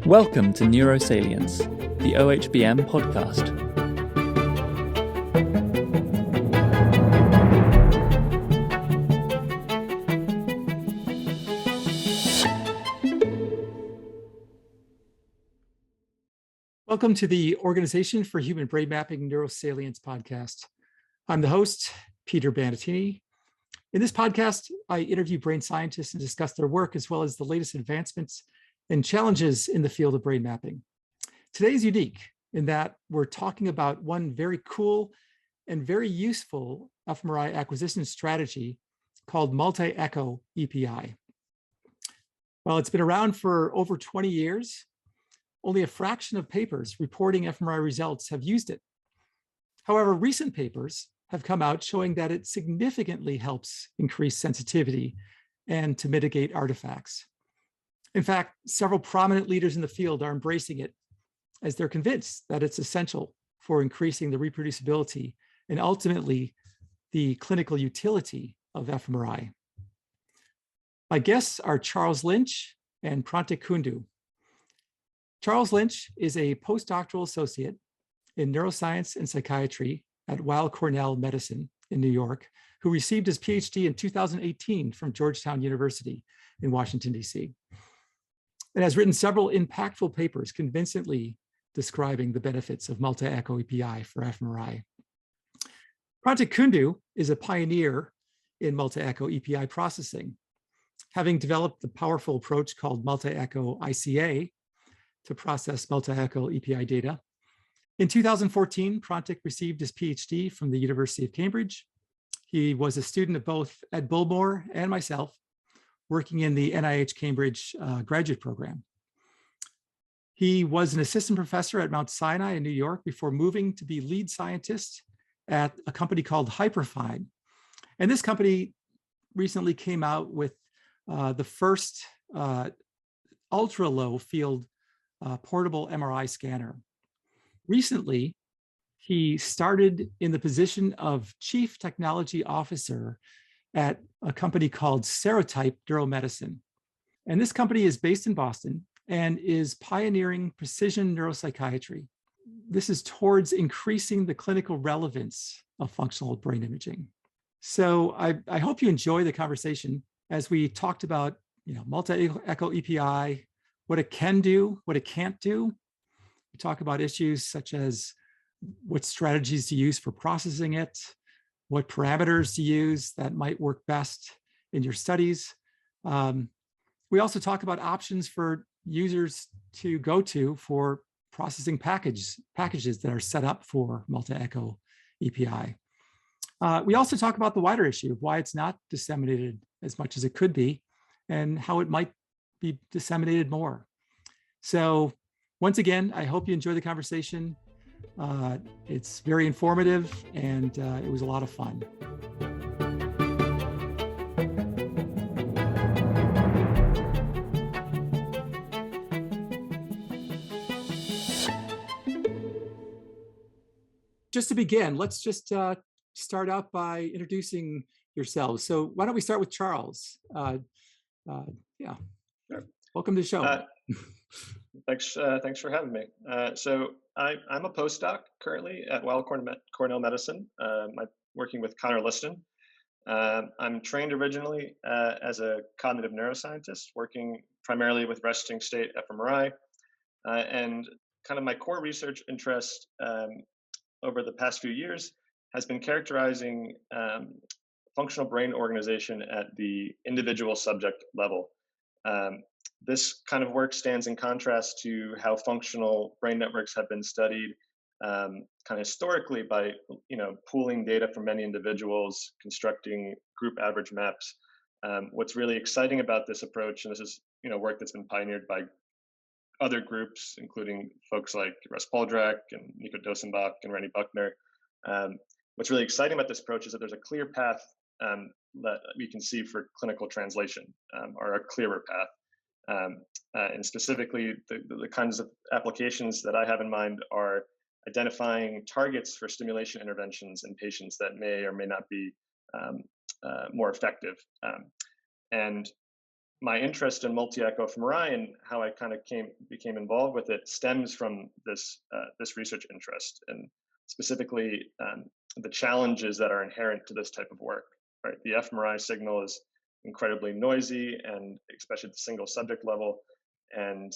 Welcome to Neurosalience, the OHBM podcast. Welcome to the Organization for Human Brain Mapping Neurosalience podcast. I'm the host, Peter Banatini. In this podcast, I interview brain scientists and discuss their work as well as the latest advancements and challenges in the field of brain mapping. Today is unique in that we're talking about one very cool and very useful fMRI acquisition strategy called Multi-echo EPI. While it's been around for over 20 years, only a fraction of papers reporting fMRI results have used it. However, recent papers have come out showing that it significantly helps increase sensitivity and to mitigate artifacts. In fact, several prominent leaders in the field are embracing it as they're convinced that it's essential for increasing the reproducibility and ultimately the clinical utility of fMRI. My guests are Charles Lynch and Prantik Kundu. Charles Lynch is a postdoctoral associate in neuroscience and psychiatry at Weill Cornell Medicine in New York, who received his PhD in 2018 from Georgetown University in Washington, D.C., and has written several impactful papers convincingly describing the benefits of multi-echo EPI for fMRI. Prantik Kundu is a pioneer in multi-echo EPI processing, having developed the powerful approach called multi-echo ICA to process multi-echo EPI data. In 2014, Prantik received his PhD from the University of Cambridge. He was a student of both Ed Bullmore and myself, working in the NIH Cambridge graduate program. He was an assistant professor at Mount Sinai in New York before moving to be lead scientist at a company called Hyperfine. And this company recently came out with the first ultra-low field portable MRI scanner. Recently, he started in the position of Chief Technology Officer at a company called Serotype Neuromedicine. And this company is based in Boston and is pioneering precision neuropsychiatry. This is towards increasing the clinical relevance of functional brain imaging. So I hope you enjoy the conversation as we talked about multi-echo EPI, what it can do, what it can't do. We talk about issues such as what strategies to use for processing it, what parameters to use that might work best in your studies. We also talk about options for users to go to for processing packages that are set up for multi-echo EPI. We also talk about the wider issue of why it's not disseminated as much as it could be and how it might be disseminated more. So once again, I hope you enjoy the conversation. It's very informative and it was a lot of fun. Just to begin, let's just start out by introducing yourselves. So why don't we start with Charles? Yeah, sure. Welcome to the show. Thanks for having me. So I'm a postdoc currently at Weill Cornell Medicine. I'm working with Connor Liston. I'm trained originally as a cognitive neuroscientist, working primarily with resting state fMRI, and kind of my core research interest over the past few years has been characterizing functional brain organization at the individual subject level. This kind of work stands in contrast to how functional brain networks have been studied kind of historically by pooling data from many individuals, constructing group average maps. What's really exciting about this approach, and this is work that's been pioneered by other groups, including folks like Russ Poldrak and Nico Dosenbach and Rennie Buckner. What's really exciting about this approach is that there's a clear path that we can see for clinical translation, or a clearer path. And specifically, the kinds of applications that I have in mind are identifying targets for stimulation interventions in patients that may or may not be more effective. And my interest in multi-echo fMRI and how I kind of became involved with it stems from this research interest, and specifically the challenges that are inherent to this type of work. Right, the fMRI signal is incredibly noisy, and especially at the single subject level. And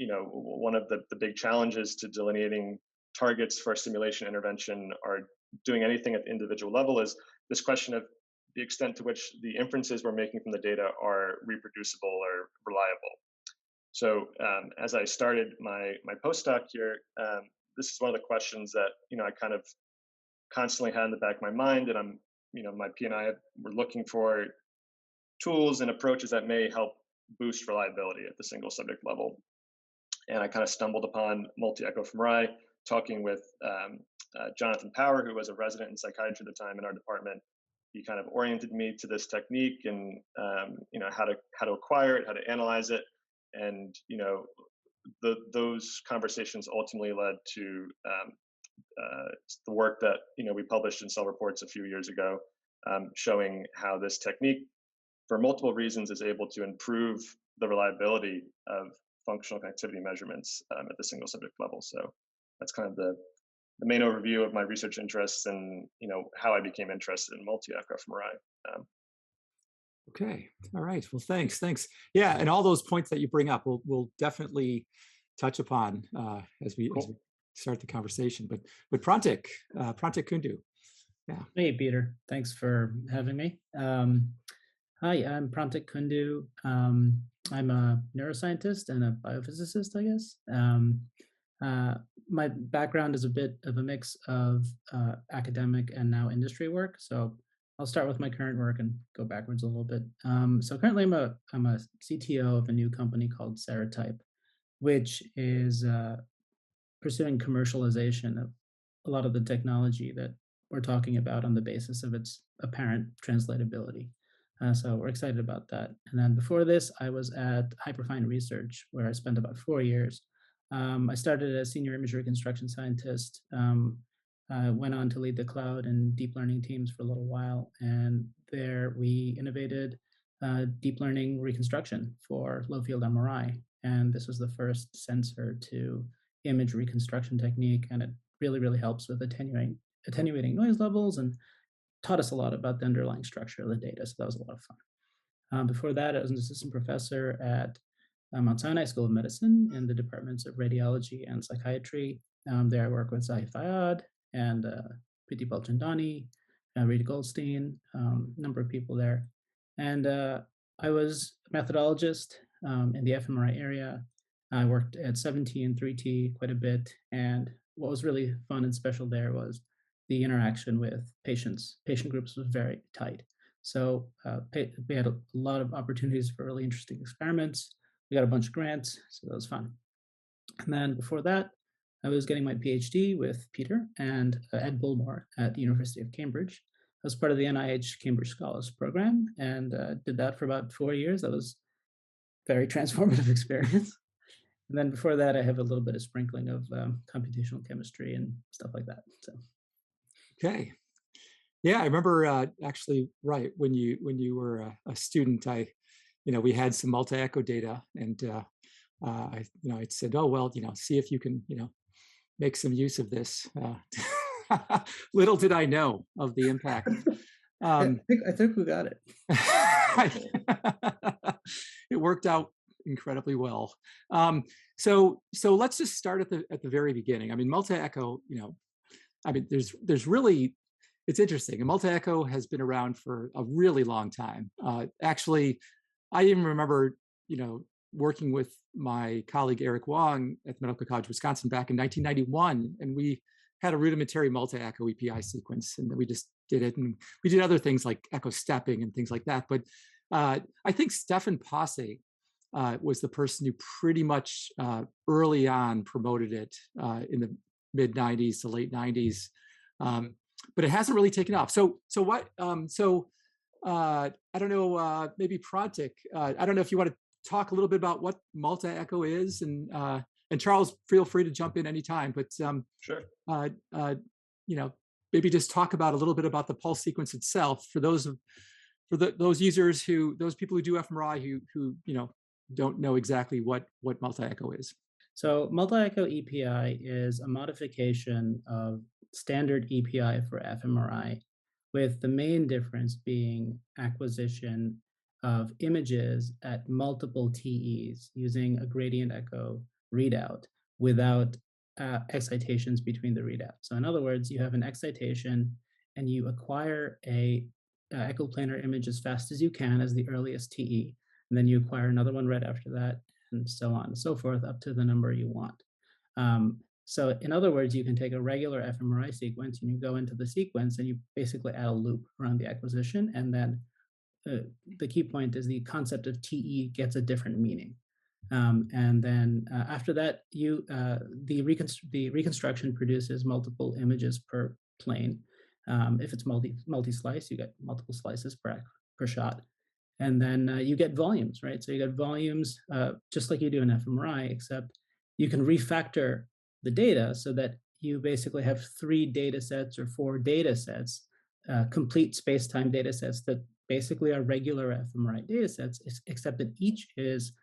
one of the big challenges to delineating targets for simulation intervention or doing anything at the individual level is this question of the extent to which the inferences we're making from the data are reproducible or reliable. So as I started my postdoc here, this is one of the questions that I kind of constantly had in the back of my mind, and my P and I were looking for tools and approaches that may help boost reliability at the single subject level. And I kind of stumbled upon multi-echo fMRI, talking with Jonathan Power, who was a resident in psychiatry at the time in our department. He kind of oriented me to this technique and how to acquire it, how to analyze it, and those conversations ultimately led to the work that we published in Cell Reports a few years ago, showing how this technique, for multiple reasons, is able to improve the reliability of functional connectivity measurements at the single subject level. So that's kind of the main overview of my research interests and how I became interested in multi-echo fMRI. Okay, all right. Well, thanks. Yeah, and all those points that you bring up, we'll definitely touch upon as we start the conversation. But Prantik Kundu. Yeah. Hey, Peter. Thanks for having me. Hi, I'm Prantik Kundu. I'm a neuroscientist and a biophysicist, I guess. My background is a bit of a mix of academic and now industry work. So I'll start with my current work and go backwards a little bit. So currently I'm a CTO of a new company called Serotype, which is pursuing commercialization of a lot of the technology that we're talking about on the basis of its apparent translatability. So we're excited about that. And then before this, I was at Hyperfine Research, where I spent about 4 years. I started as senior image reconstruction scientist, went on to lead the cloud and deep learning teams for a little while. And there we innovated deep learning reconstruction for low field MRI. And this was the first sensor to image reconstruction technique. And it really, really helps with attenuating noise levels and taught us a lot about the underlying structure of the data. So that was a lot of fun. Before that, I was an assistant professor at Mount Sinai School of Medicine in the departments of radiology and psychiatry. There I work with Zahi Fayyad and Preeti Balchandani, Rita Goldstein, a number of people there. And I was a methodologist in the fMRI area. I worked at 7T and 3T quite a bit. And what was really fun and special there was the interaction with patients. Patient groups was very tight. So we had a lot of opportunities for really interesting experiments. We got a bunch of grants, so that was fun. And then before that, I was getting my PhD with Peter and Ed Bullmore at the University of Cambridge. I was part of the NIH Cambridge Scholars Program and did that for about 4 years. That was a very transformative experience. And then before that, I have a little bit of sprinkling of computational chemistry and stuff like that. So. Okay. Yeah, I remember actually, right, when you were a student, we had some multi-echo data, and I said, oh, well, see if you can, make some use of this. Little did I know of the impact. I think we got it. It worked out incredibly well. So let's just start at the very beginning. I mean, multi-echo, there's really, it's interesting. And multi-echo has been around for a really long time. Actually, I even remember, working with my colleague Eric Wong at Medical College, Wisconsin back in 1991, and we had a rudimentary multi-echo EPI sequence, and we just did it. And we did other things like echo stepping and things like that. But I think Stefan Passe was the person who pretty much early on promoted it in the mid 90s to late 90s. But it hasn't really taken off. So what? I don't know. Maybe Prantik. I don't know if you want to talk a little bit about what multi-echo is, and Charles, feel free to jump in anytime. But sure. Maybe just talk about a little bit about the pulse sequence itself for those of those users those people who do fMRI who don't know exactly what multi-echo is. So multi-echo EPI is a modification of standard EPI for fMRI, with the main difference being acquisition of images at multiple TEs using a gradient echo readout without excitations between the readouts. So in other words, you have an excitation and you acquire a echoplanar image as fast as you can as the earliest TE, and then you acquire another one right after that, and so on and so forth up to the number you want. So in other words, you can take a regular fMRI sequence and you go into the sequence and you basically add a loop around the acquisition, and then the key point is the concept of TE gets a different meaning. And then after that, the reconstruction produces multiple images per plane. If it's multi-slice, you get multiple slices per shot. And then you get volumes, right? So you get volumes just like you do in fMRI, except you can refactor the data so that you basically have 3 data sets or 4 data sets, complete space-time data sets that basically are regular fMRI data sets, except that each is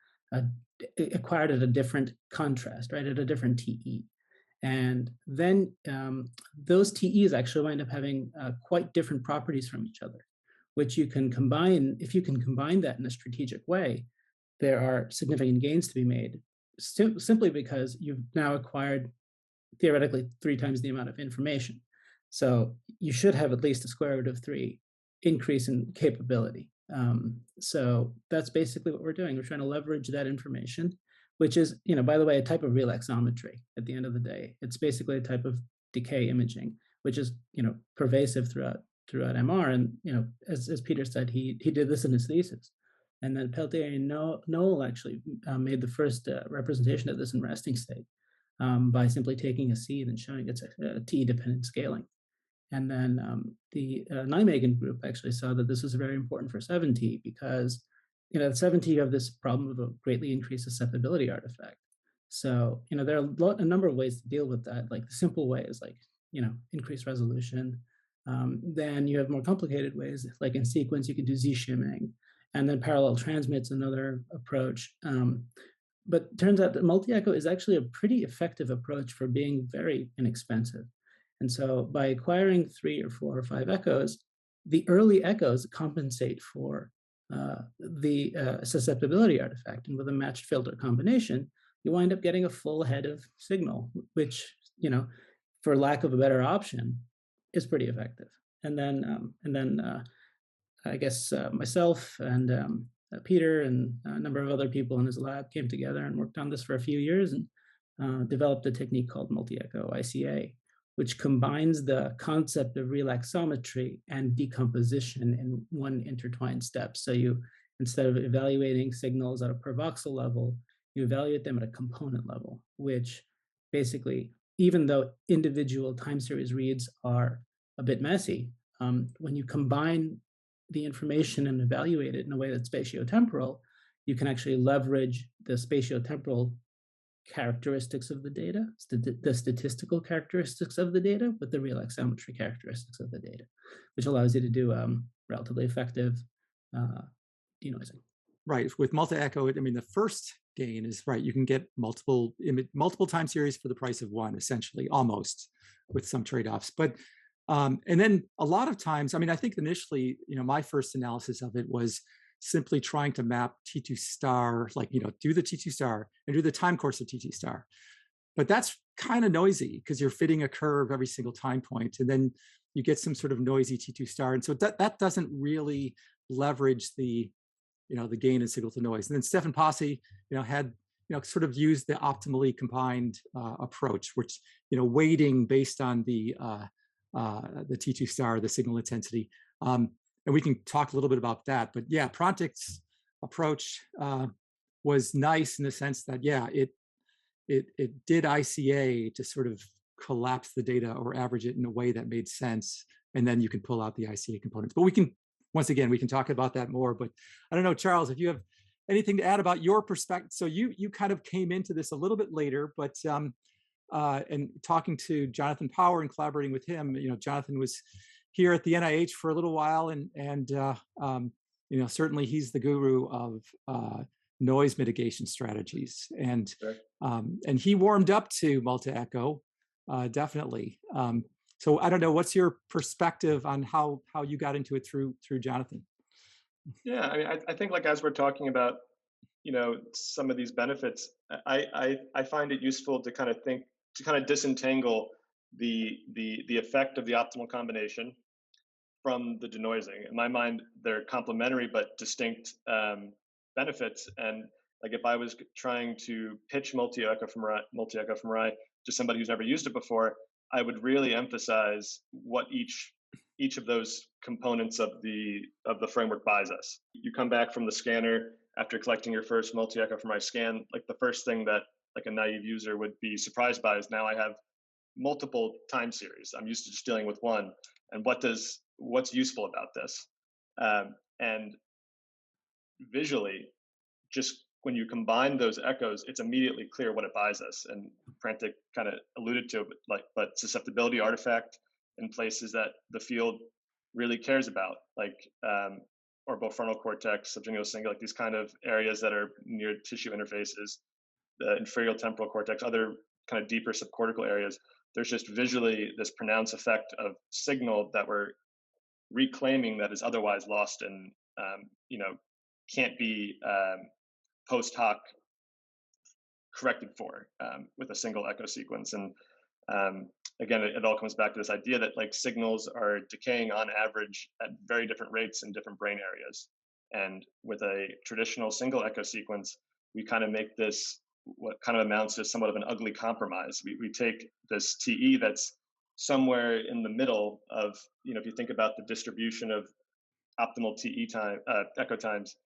acquired at a different contrast, right, at a different TE. And then those TEs actually wind up having quite different properties from each other, which you can combine. If you can combine that in a strategic way, there are significant gains to be made, simply because you've now acquired theoretically 3 times the amount of information. So you should have at least a square root of 3 increase in capability. So that's basically what we're doing. We're trying to leverage that information, which is, by the way, a type of relaxometry at the end of the day. It's basically a type of decay imaging, which is, pervasive throughout MR. And, as Peter said, he did this in his thesis. And then Peltier and Noel actually made the first representation of this in resting state by simply taking a seed and showing its TE-dependent scaling. And then the Nijmegen group actually saw that this was very important for 7T because, at 7T you have this problem of a greatly increased susceptibility artifact. So, there are a number of ways to deal with that. Like the simple way is increase resolution. Then you have more complicated ways, like in sequence, you can do Z-shimming, and then parallel transmit's another approach. But it turns out that multi-echo is actually a pretty effective approach for being very inexpensive. And so by acquiring 3 or 4 or 5 echoes, the early echoes compensate for the susceptibility artifact. And with a matched filter combination, you wind up getting a full head of signal, which, for lack of a better option, is pretty effective. And then I guess myself and Peter and a number of other people in his lab came together and worked on this for a few years and developed a technique called multi-echo ICA, which combines the concept of relaxometry and decomposition in one intertwined step. So you, instead of evaluating signals at a per voxel level, you evaluate them at a component level, which basically, even though individual time series reads are a bit messy, when you combine the information and evaluate it in a way that's spatiotemporal, you can actually leverage the spatiotemporal characteristics of the data, the statistical characteristics of the data with the relaxometry characteristics of the data, which allows you to do relatively effective denoising. Right. With multi-echo, the first gain is, right, you can get multiple time series for the price of one, essentially, almost, with some trade-offs. But and then a lot of times, I think initially, my first analysis of it was simply trying to map T2 star, do the T2 star and do the time course of T2 star. But that's kind of noisy because you're fitting a curve every single time point, and then you get some sort of noisy T2 star. And so that doesn't really leverage the gain in signal to noise. And then Stefan Posse, had, sort of used the optimally combined approach, which, weighting based on the T2 star, the signal intensity. And we can talk a little bit about that. But yeah, Prantik's approach was nice in the sense that, yeah, it did ICA to sort of collapse the data or average it in a way that made sense. And then you can pull out the ICA components. But we can talk about that more. But I don't know, Charles, if you have anything to add about your perspective. So you kind of came into this a little bit later, but and talking to Jonathan Power and collaborating with him, Jonathan was here at the NIH for a little while, and certainly he's the guru of noise mitigation strategies, and Sure. and he warmed up to multi-echo, definitely. So I don't know, what's your perspective on how you got into it through Jonathan? Yeah, I mean, I think like as we're talking about, some of these benefits, I find it useful to kind of disentangle the effect of the optimal combination from the denoising. In my mind, they're complementary but distinct benefits. And like if I was trying to pitch multi-echo fMRI to somebody who's never used it before, I would really emphasize what each of those components of the framework buys us. You come back from the scanner after collecting your first multi-echo fMRI scan, like the first thing that like a naive user would be surprised by is now I have multiple time series. I'm used to just dealing with one. And what's useful about this? And visually, just when you combine those echoes, it's immediately clear what it buys us. And Prantik kind of alluded to it, but susceptibility artifact in places that the field really cares about, like orbitofrontal cortex, subgenual cingulate, like these kind of areas that are near tissue interfaces, the inferior temporal cortex, other kind of deeper subcortical areas. There's just visually this pronounced effect of signal that we're reclaiming that is otherwise lost and can't be post hoc corrected for with a single echo sequence. And again, it all comes back to this idea that like signals are decaying on average at very different rates in different brain areas. And with a traditional single echo sequence, we kind of make this what kind of amounts to somewhat of an ugly compromise. We take this TE that's somewhere in the middle of, if you think about the distribution of optimal TE time, echo times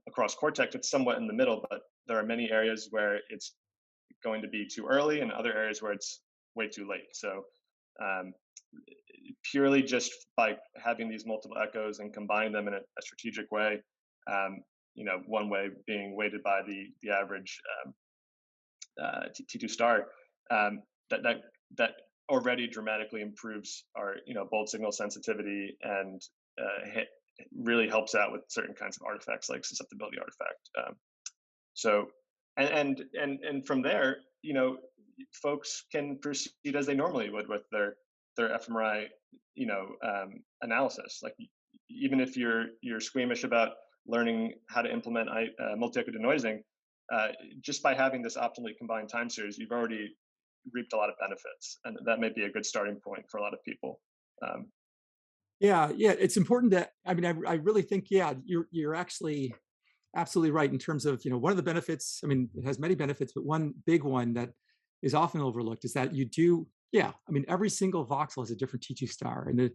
across cortex, it's somewhat in the middle, but there are many areas where it's going to be too early and other areas where it's way too late. So purely just by having these multiple echoes and combining them in a strategic way, one way being weighted by the average T2 star, that already dramatically improves our bold signal sensitivity and really helps out with certain kinds of artifacts like susceptibility artifact. So and from there, folks can proceed as they normally would with their fMRI analysis. Like even if you're squeamish about learning how to implement multi-echo denoising, just by having this optimally combined time series, you've already reaped a lot of benefits, and that may be a good starting point for a lot of people. Yeah, it's important that, I really think, you're actually absolutely right in terms of, one of the benefits, it has many benefits, but one big one that is often overlooked is that you do, every single voxel has a different T2 star, and the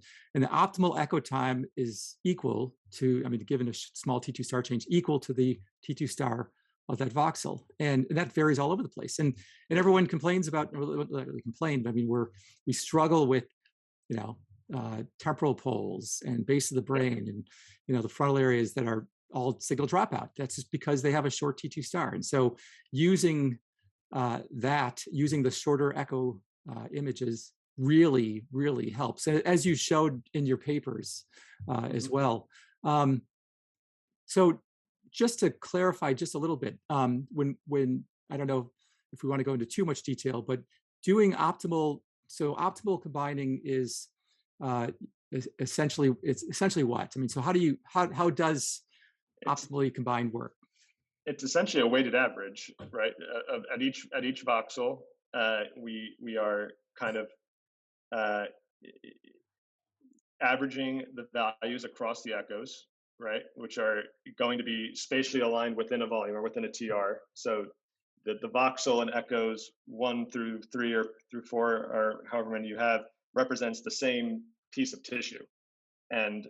optimal echo time is equal to, given a small T2 star change, equal to the T2 star of that voxel, and that varies all over the place. And everyone complains about, but we struggle with, temporal poles and base of the brain, and the frontal areas that are all signal dropout. That's just because they have a short T2 star. And so using the shorter echo images really, really helps, as you showed in your papers as well. So just to clarify just a little bit, when I don't know if we want to go into too much detail, but doing optimal combining is essentially what? So how does optimally combined work? It's essentially a weighted average, right? At each voxel, we are kind of averaging the values across the echoes, right? Which are going to be spatially aligned within a volume or within a TR. So the voxel and echoes 1 through 3 or through 4, or however many you have, represents the same piece of tissue. And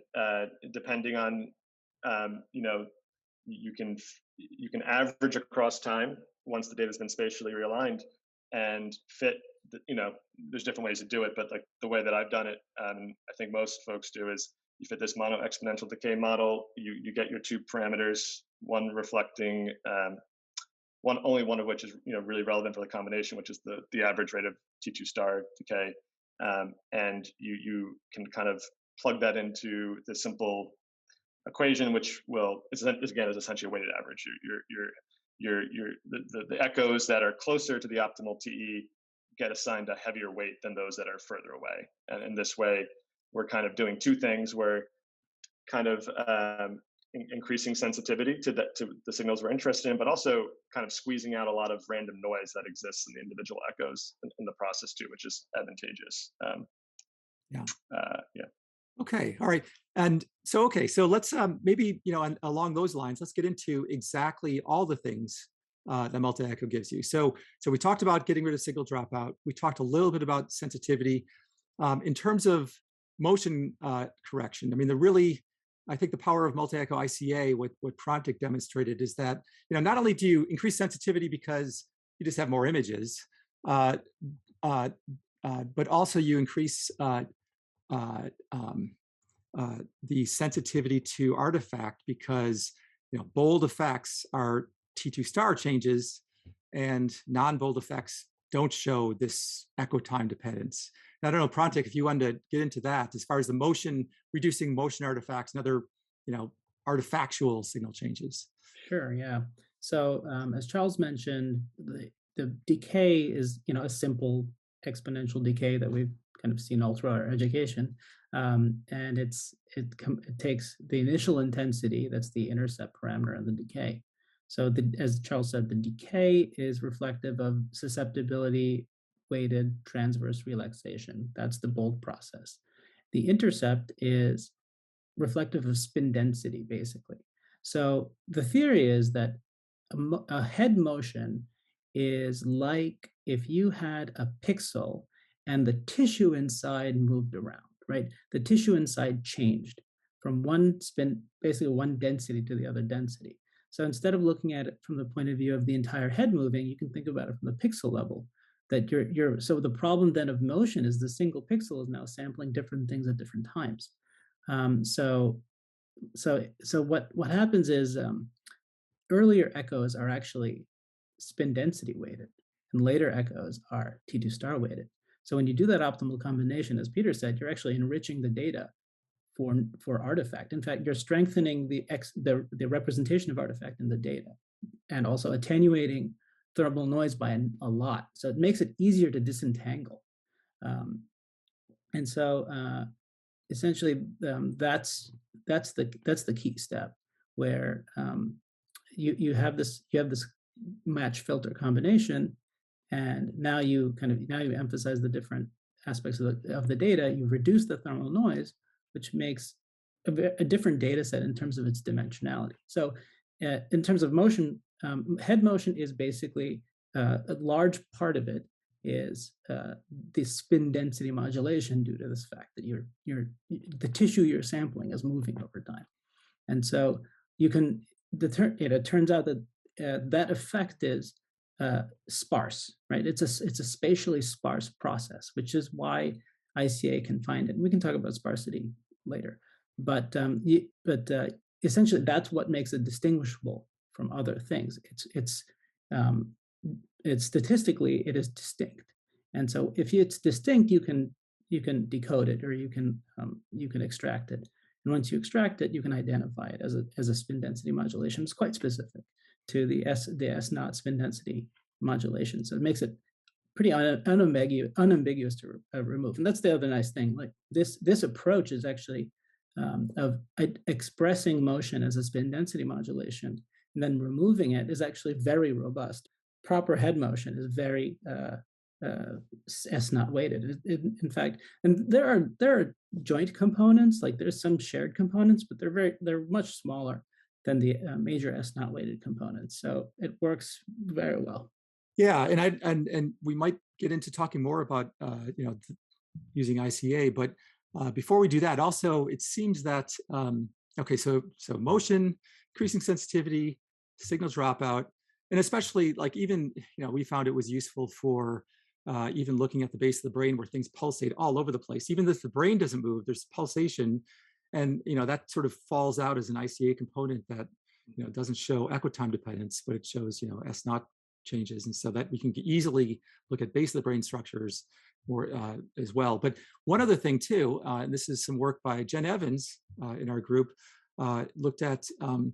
depending on, you can average across time once the data has been spatially realigned and fit, there's different ways to do it, but like the way that I've done it, I think most folks do, is you fit this mono exponential decay model, you get your two parameters, one reflecting, only one of which is really relevant for the combination, which is the average rate of T2 star decay. And you can kind of plug that into the simple equation, which is essentially a weighted average. The echoes that are closer to the optimal TE get assigned a heavier weight than those that are further away. And in this way, we're kind of doing two things. We're kind of increasing sensitivity to the signals we're interested in, but also kind of squeezing out a lot of random noise that exists in the individual echoes in the process too, which is advantageous. Yeah. Yeah. Okay. All right. And so, okay. So let's maybe, along those lines, let's get into exactly all the things that multi-echo gives you. So we talked about getting rid of signal dropout. We talked a little bit about sensitivity. In terms of motion correction, I mean, I think the power of multi-echo ICA, what Prantik demonstrated, is that not only do you increase sensitivity because you just have more images, but also you increase the sensitivity to artifact, because bold effects are T2 star changes, and non-bold effects don't show this echo time dependence. Now, I don't know, Prantik, if you wanted to get into that as far as the reducing motion artifacts and other, artifactual signal changes. Sure, yeah. So as Charles mentioned, the decay is, a simple exponential decay that we've kind of seen all throughout our education. And it takes the initial intensity, that's the intercept parameter, and the decay. So as Charles said, the decay is reflective of susceptibility weighted transverse relaxation. That's the bold process. The intercept is reflective of spin density, basically. So the theory is that a head motion is like if you had a pixel and the tissue inside moved around, right? The tissue inside changed from one spin, basically one density to the other density. So instead of looking at it from the point of view of the entire head moving, you can think about it from the pixel level. So the problem then of motion is the single pixel is now sampling different things at different times. So what happens is earlier echoes are actually spin density weighted, and later echoes are T2 star weighted. So when you do that optimal combination, as Peter said, you're actually enriching the data for artifact. In fact, you're strengthening the representation of artifact in the data, and also attenuating thermal noise by a lot. So it makes it easier to disentangle. And so essentially, that's the key step, where you have this match filter combination, and now you emphasize the different aspects of the data. You reduce the thermal noise, which makes a different data set in terms of its dimensionality. So in terms of motion, head motion is basically a large part of it is the spin density modulation due to this fact that the tissue you're sampling is moving over time. And so it turns out that that effect is sparse, right? It's a spatially sparse process, which is why ICA can find it. And we can talk about sparsity later, but essentially that's what makes it distinguishable from other things. It's statistically it is distinct, and so if it's distinct, you can decode it, or you can extract it. And once you extract it, you can identify it as a spin density modulation. It's quite specific to the S naught spin density modulation. So it makes it pretty unambiguous to remove. And that's the other nice thing. Like this approach is actually of expressing motion as a spin density modulation, and then removing it is actually very robust. Proper head motion is very S naught weighted. In fact, and there are joint components, like there's some shared components, but they're much smaller than the major S naught weighted components. So it works very well. Yeah, and we might get into talking more about using ICA, but before we do that, also it seems that so motion, increasing sensitivity, signal dropout, and especially like even we found it was useful for even looking at the base of the brain where things pulsate all over the place. Even if the brain doesn't move, there's pulsation, and that sort of falls out as an ICA component that doesn't show echo time dependence, but it shows S naught changes, and so that we can easily look at base of the brain structures or as well. But one other thing too, and this is some work by Jen Evans in our group, looked at one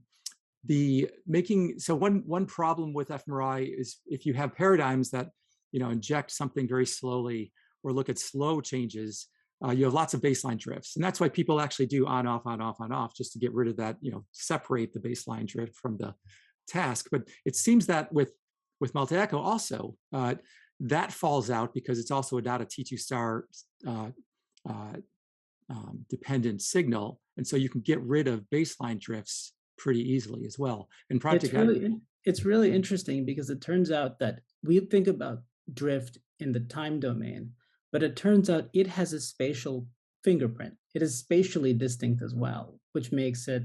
problem with fMRI is if you have paradigms that inject something very slowly or look at slow changes, you have lots of baseline drifts, and that's why people actually do on off just to get rid of that, separate the baseline drift from the task. But it seems that with multi-echo also that falls out because it's also not a T2 star dependent signal, and so you can get rid of baseline drifts pretty easily as well. And Prantik, it's really interesting because it turns out that we think about drift in the time domain, but it turns out it has a spatial fingerprint. It is spatially distinct as well, which makes it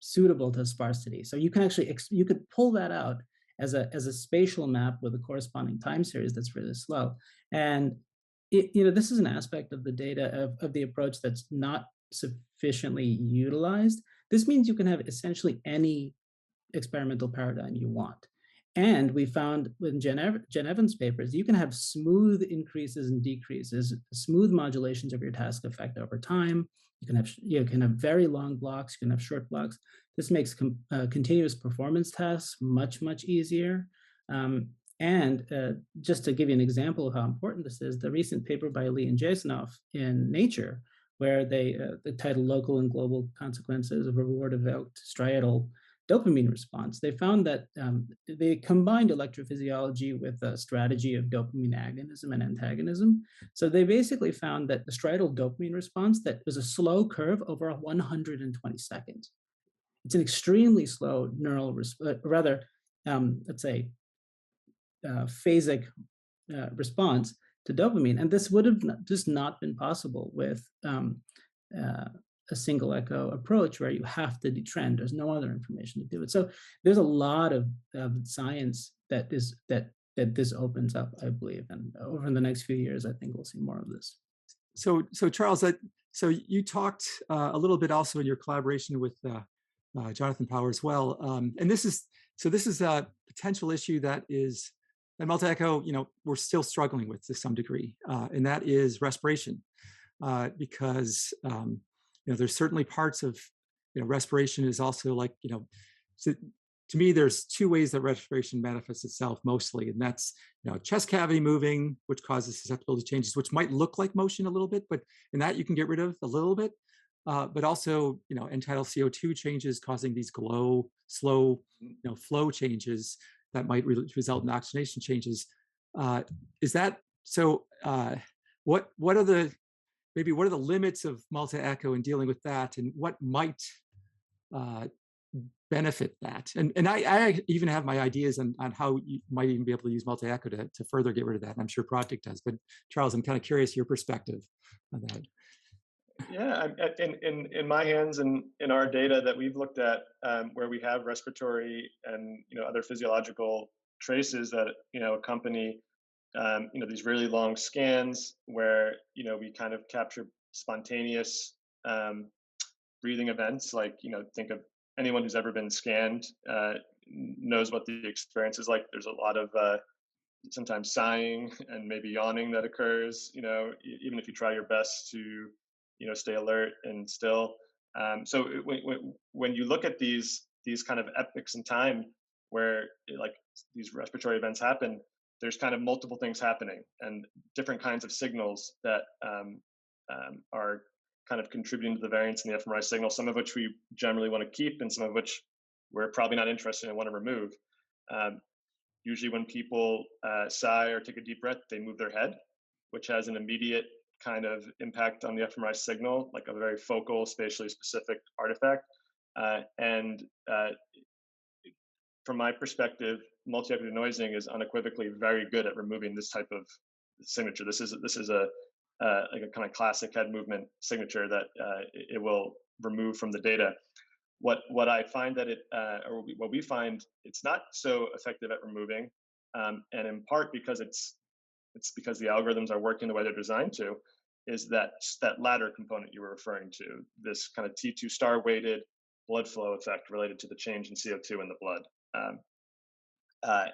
suitable to sparsity. So you can actually you could pull that out as a spatial map with a corresponding time series that's really slow. And this is an aspect of the data of the approach that's not sufficiently utilized. This means you can have essentially any experimental paradigm you want. And we found with Jen Evans' papers, you can have smooth increases and decreases, smooth modulations of your task effect over time. You can have very long blocks, you can have short blocks. This makes continuous performance tasks much, much easier. Just to give you an example of how important this is, the recent paper by Lee and Jasonov in Nature, where the title Local and Global Consequences of Reward-Evoked Striatal Dopamine Response, they found that they combined electrophysiology with a strategy of dopamine agonism and antagonism. So they basically found that the striatal dopamine response that was a slow curve over 120 seconds. It's an extremely slow neural, let's say, phasic response to dopamine. And this would have just not been possible with a single echo approach where you have to detrend. There's no other information to do it. So there's a lot of science that this opens up, I believe. And over the next few years, I think we'll see more of this. So Charles, so you talked a little bit also in your collaboration with Jonathan Power as well. And this is a potential issue that multi-echo, we're still struggling with to some degree, and that is respiration, because there's certainly parts of respiration is also like so to me there's two ways that respiration manifests itself mostly, and that's chest cavity moving, which causes susceptibility changes, which might look like motion a little bit, but in that you can get rid of a little bit. But also, end-tidal CO2 changes causing these slow, flow changes that might result in oxygenation changes. Is that so? What are the limits of multi-echo in dealing with that, and what might benefit that? And I even have my ideas on how you might even be able to use multi-echo to further get rid of that. And I'm sure Prantik does. But Charles, I'm kind of curious your perspective on that. Yeah, in my hands and in our data that we've looked at, where we have respiratory and other physiological traces that accompany these really long scans, where we kind of capture spontaneous breathing events, like think of anyone who's ever been scanned knows what the experience is like. There's a lot of sometimes sighing and maybe yawning that occurs, even if you try your best to stay alert and still. So when you look at these kind of epochs in time where like these respiratory events happen, there's kind of multiple things happening and different kinds of signals that are kind of contributing to the variance in the fMRI signal, some of which we generally want to keep and some of which we're probably not interested in and want to remove. Usually when people sigh or take a deep breath, they move their head, which has an immediate kind of impact on the fMRI signal, like a very focal, spatially specific artifact. From my perspective, multi-echo denoising is unequivocally very good at removing this type of signature. This is a like a kind of classic head movement signature that it will remove from the data. What I find that what we find it's not so effective at removing, and in part because it's because the algorithms are working the way they're designed to, is that latter component you were referring to, this kind of T2 star weighted blood flow effect related to the change in CO2 in the blood.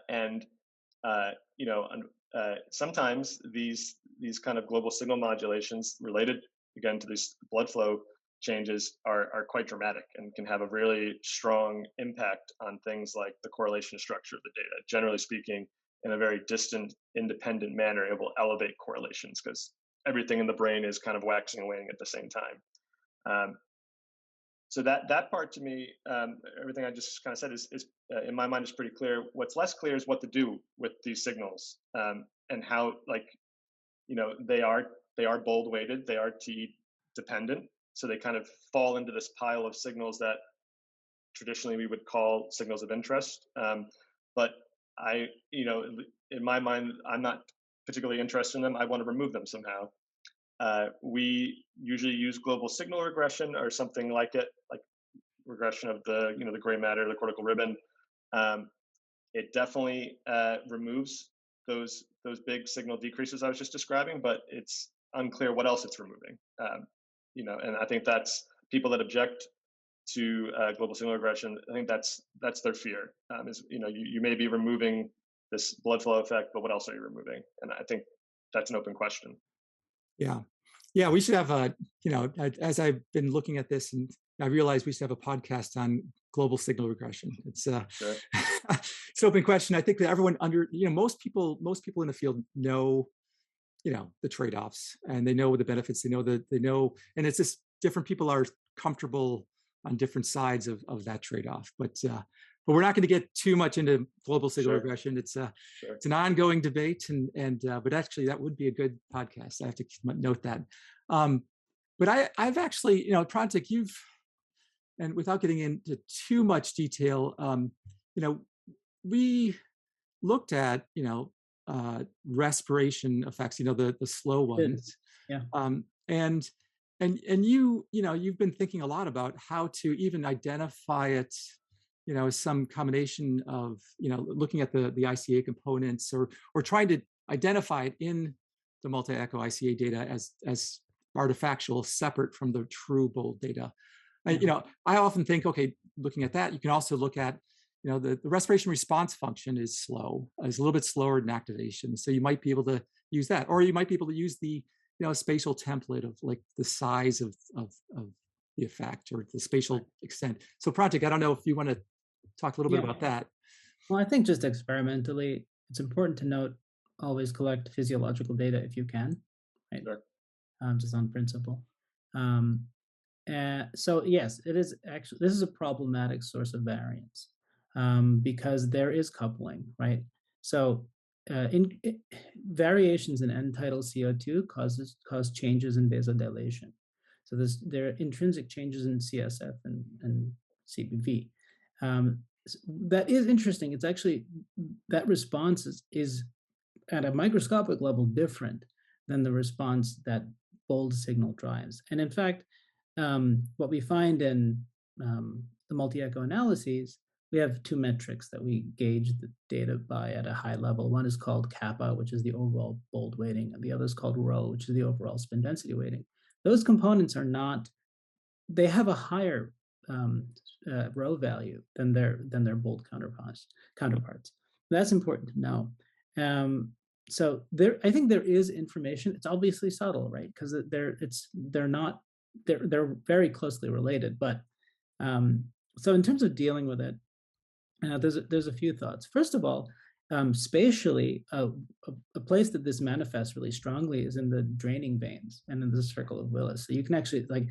And sometimes these kind of global signal modulations related again to these blood flow changes are quite dramatic and can have a really strong impact on things like the correlation structure of the data. Generally speaking, in a very distant, independent manner, it will elevate correlations because everything in the brain is kind of waxing and waning at the same time. So that part to me, everything I just kind of said is in my mind is pretty clear. What's less clear is what to do with these signals and how, they are bold weighted, they are T dependent, so they kind of fall into this pile of signals that traditionally we would call signals of interest. But in my mind, I'm not particularly interested in them. I want to remove them somehow. We usually use global signal regression or something like it, like regression of the gray matter, the cortical ribbon. It definitely removes those big signal decreases I was just describing, but it's unclear what else it's removing. And I think that's people that object to global signal regression. I think that's their fear. You may be removing this blood flow effect, but what else are you removing? And I think that's an open question. Yeah, we should have as I've been looking at this, and I realized we should have a podcast on global signal regression. It's Sure. it's an open question. I think that everyone most people in the field know, the trade-offs, and they know the benefits. They know, and it's just different people are comfortable on different sides of that trade-off. But we're not going to get too much into global signal Sure. regression. It's an ongoing debate, and but actually that would be a good podcast. I have to note that. But I've actually, Prantik, and without getting into too much detail, we looked at respiration effects, the slow ones. Yeah. And you've been thinking a lot about how to even identify it, some combination of, looking at the ICA components or trying to identify it in the multi-echo ICA data as artifactual, separate from the true bold data. I often think, okay, looking at that, you can also look at, the respiration response function is slow, is a little bit slower than activation. So you might be able to use that, or you might be able to use the, spatial template of like the size of the effect or the spatial extent. So Prantik, I don't know if you want to talk a little bit about that. Well, I think just experimentally, it's important to note, always collect physiological data if you can, right? Sure. Just on principle. So yes, it is actually, this is a problematic source of variance because there is coupling, right? So variations in end-tidal CO2 cause changes in vasodilation. So there are intrinsic changes in CSF and CBV. That is interesting. It's actually, that response is at a microscopic level different than the response that bold signal drives. And in fact, what we find in the multi-echo analyses, we have two metrics that we gauge the data by at a high level. One is called kappa, which is the overall bold weighting, and the other is called rho, which is the overall spin density weighting. Those components they have a higher rho value than their bold counterparts. That's important to know. So I think there is information. It's obviously subtle, right? Because they're very closely related. But so in terms of dealing with it, there's a few thoughts. First of all, spatially, a place that this manifests really strongly is in the draining veins and in the circle of Willis. So you can actually, like,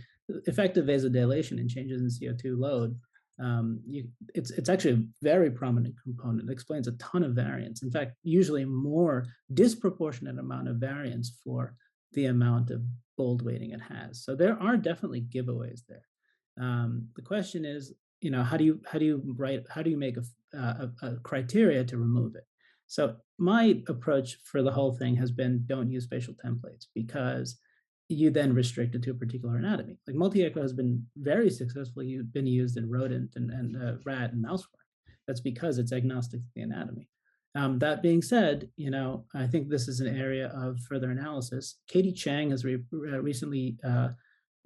effective vasodilation and changes in CO2 load. It's actually a very prominent component. It explains a ton of variance. In fact, usually more disproportionate amount of variance for the amount of bold weighting it has. So there are definitely giveaways there. The question is, how do you make a criteria to remove it? So my approach for the whole thing has been, don't use spatial templates, because you then restrict it to a particular anatomy. Like multi-echo has been very successfully been used in rodent and rat and mouse work. That's because it's agnostic to the anatomy. That being said, I think this is an area of further analysis. Katie Chang has recently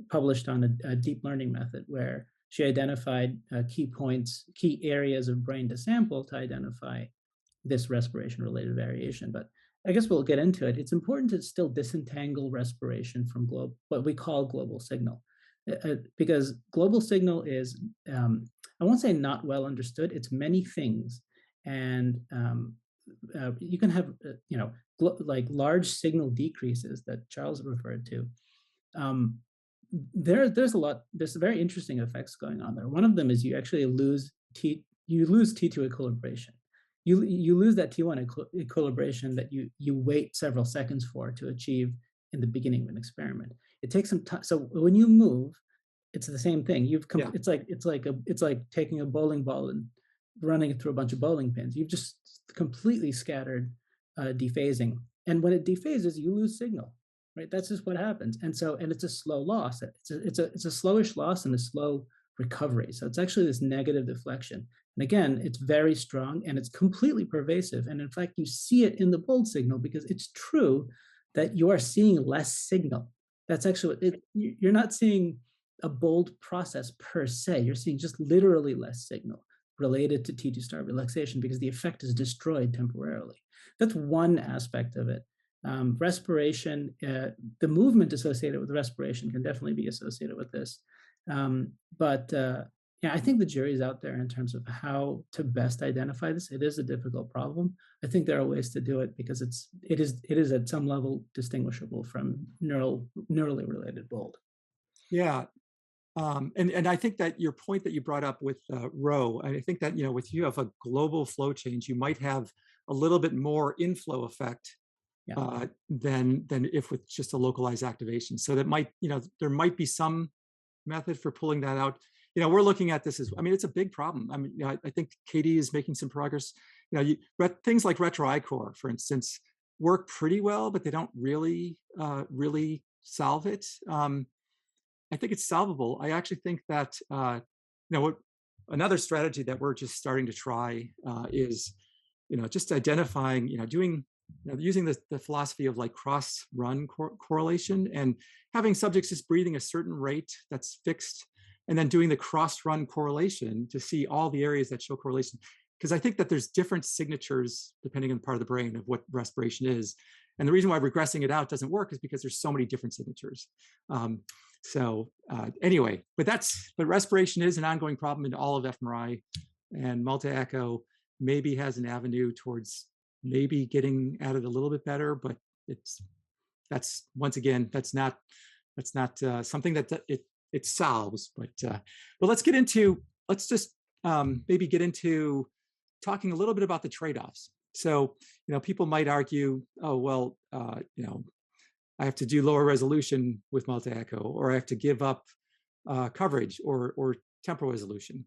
published on a deep learning method where she identified key areas of brain to sample to identify this respiration-related variation. But I guess we'll get into it. It's important to still disentangle respiration from what we call global signal, because global signal is, I won't say not well understood. It's many things, and you can have, like large signal decreases that Charles referred to. There's very interesting effects going on there. One of them is you actually lose T2 equilibration. You lose that T1 equilibration that you wait several seconds for to achieve in the beginning of an experiment. It takes some time. So when you move, it's the same thing. It's like taking a bowling ball and running it through a bunch of bowling pins. You've just completely scattered dephasing, and when it dephases, you lose signal. Right, that's just what happens, and it's a slow loss. It's a slowish loss and a slow recovery. So it's actually this negative deflection. And again, it's very strong and it's completely pervasive. And in fact, you see it in the bold signal because it's true that you are seeing less signal. That's actually, you're not seeing a bold process per se. You're seeing just literally less signal related to T2 star relaxation because the effect is destroyed temporarily. That's one aspect of it. Respiration, the movement associated with respiration can definitely be associated with this. Yeah, I think the jury's out there in terms of how to best identify this. It is a difficult problem. I think there are ways to do it because it is at some level distinguishable from neurally related bold. Yeah. And I think that your point that you brought up with Rho, I think that, with you have a global flow change, you might have a little bit more inflow effect than if with just a localized activation. So that might, there might be some method for pulling that out. We're looking at this as, it's a big problem. I think Katie is making some progress. Things like retro-ICOR, for instance, work pretty well, but they don't really solve it. I think it's solvable. I actually think that, another strategy that we're just starting to try is, just identifying, using the philosophy of like cross-run correlation and having subjects just breathing a certain rate that's fixed, and then doing the cross-run correlation to see all the areas that show correlation. Because I think that there's different signatures depending on part of the brain of what respiration is. And the reason why regressing it out doesn't work is because there's so many different signatures. Anyway, but respiration is an ongoing problem in all of fMRI, and multi-echo maybe has an avenue towards maybe getting at it a little bit better, but that's not something that it solves. But let's just maybe get into talking a little bit about the trade-offs. So, people might argue, oh, well, I have to do lower resolution with multi-echo, or I have to give up coverage or temporal resolution.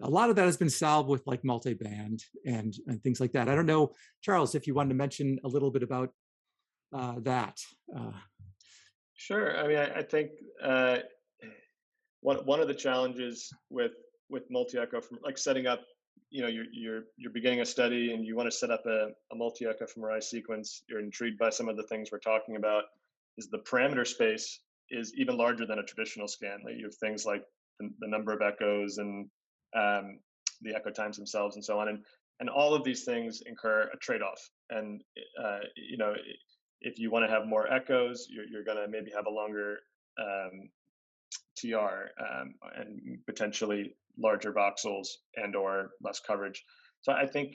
A lot of that has been solved with like multi-band and things like that. I don't know, Charles, if you wanted to mention a little bit about that. Sure. I think one of the challenges with multi-echo, from like setting up, you're beginning a study and you want to set up a multi-echo fMRI sequence. You're intrigued by some of the things we're talking about. Is the parameter space is even larger than a traditional scan. Like you have things like the number of echoes and the echo times themselves and so on, and all of these things incur a trade-off. And if you want to have more echoes, you're going to maybe have a longer TR and potentially larger voxels and or less coverage. So I think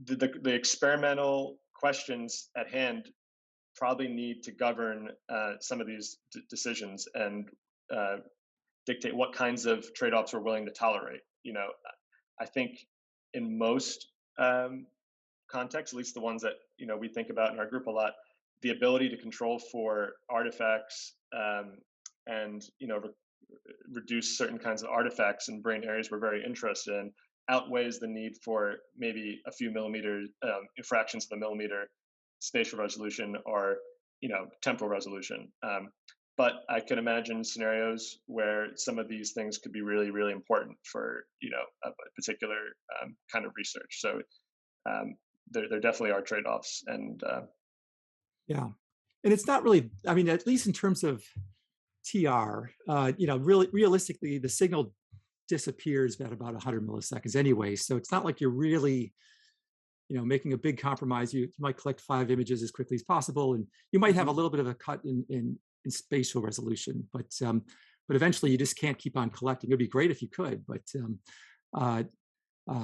the experimental questions at hand probably need to govern some of these decisions and dictate what kinds of trade-offs we're willing to tolerate. I think in most contexts, at least the ones that we think about in our group a lot, the ability to control for artifacts and reduce certain kinds of artifacts in brain areas we're very interested in outweighs the need for maybe a few millimeters, fractions of a millimeter spatial resolution or temporal resolution. But I can imagine scenarios where some of these things could be really, really important for a particular kind of research. So there definitely are trade-offs, and yeah, and it's not really. At least in terms of TR, really realistically, the signal disappears at about 100 milliseconds anyway. So it's not like you're really, making a big compromise. You might collect 5 images as quickly as possible, and you might have a little bit of a cut in spatial resolution, but eventually you just can't keep on collecting. It'd be great if you could, but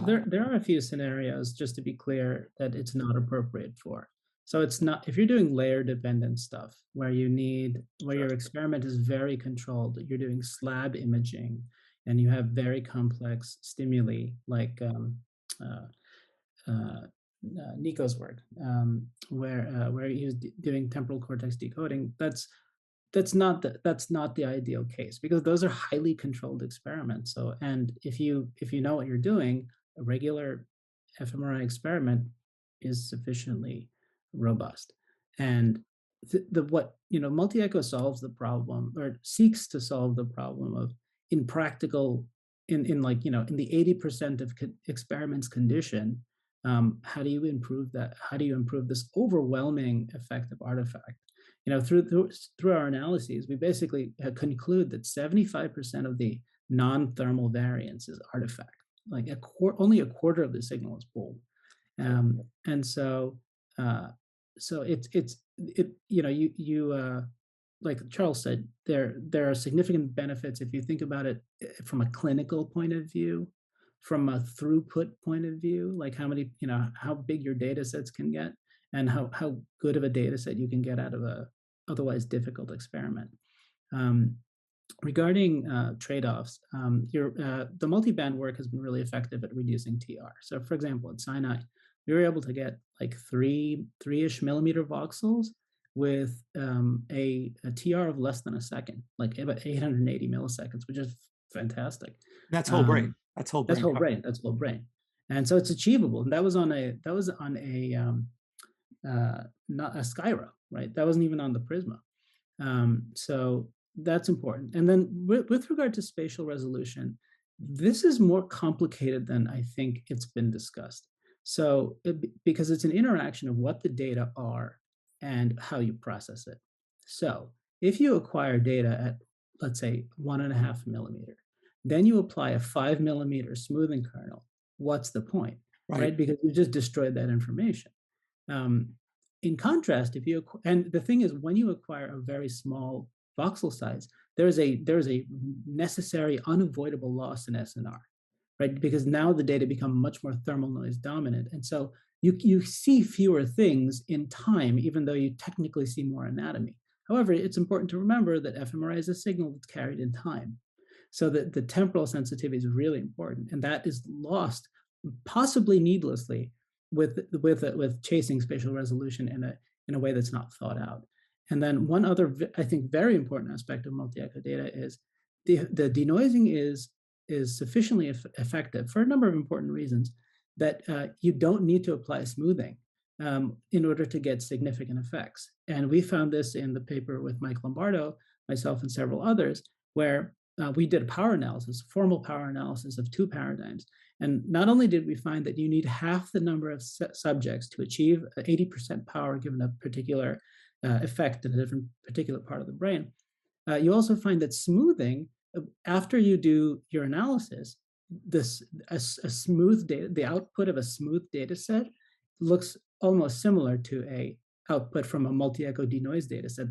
there are a few scenarios, just to be clear, that it's not appropriate for. So it's not, if you're doing layer dependent stuff where your experiment is very controlled, you're doing slab imaging and you have very complex stimuli like Nico's work, where he was doing temporal cortex decoding. That's not the ideal case, because those are highly controlled experiments. So, and if you know what you're doing, a regular fMRI experiment is sufficiently robust. And multi-echo solves the problem, or seeks to solve the problem of, in the 80% of experiments condition, how do you improve that? How do you improve this overwhelming effective artifact? Through our analyses, we basically conclude that 75% of the non-thermal variance is artifact. Like only a quarter of the signal is pulled, and so like Charles said, there are significant benefits if you think about it from a clinical point of view, from a throughput point of view, like how big your data sets can get, and how good of a data set you can get out of a otherwise difficult experiment. Regarding trade-offs, the multi-band work has been really effective at reducing TR. So for example, at Sinai, we were able to get like three-ish millimeter voxels with a TR of less than a second, like about 880 milliseconds, which is fantastic. That's whole brain. That's whole brain. That's whole brain. And so it's achievable. And that was on a not a Skyra, right? That wasn't even on the Prisma. So that's important. And then with regard to spatial resolution, this is more complicated than I think it's been discussed. So because it's an interaction of what the data are and how you process it. So if you acquire data at, let's say, 1.5 millimeter, then you apply a 5 millimeter smoothing kernel, what's the point, right? Because you just destroyed that information. In contrast, and the thing is, when you acquire a very small voxel size, there's a necessary, unavoidable loss in SNR, right? Because now the data become much more thermal noise dominant, and so you see fewer things in time, even though you technically see more anatomy. However, it's important to remember that fMRI is a signal that's carried in time, so that the temporal sensitivity is really important, and that is lost, possibly needlessly, with chasing spatial resolution in a way that's not thought out. And then one other, I think, very important aspect of multi-echo data is the denoising is sufficiently effective for a number of important reasons that you don't need to apply smoothing in order to get significant effects. And we found this in the paper with Mike Lombardo, myself, and several others, where we did a power analysis, formal power analysis of 2 paradigms. And not only did we find that you need half the number of subjects to achieve 80% power given a particular effect in a different particular part of the brain, you also find that smoothing, after you do your analysis, a smooth data, the output of a smooth data set looks almost similar to a output from a multi-echo denoise data set.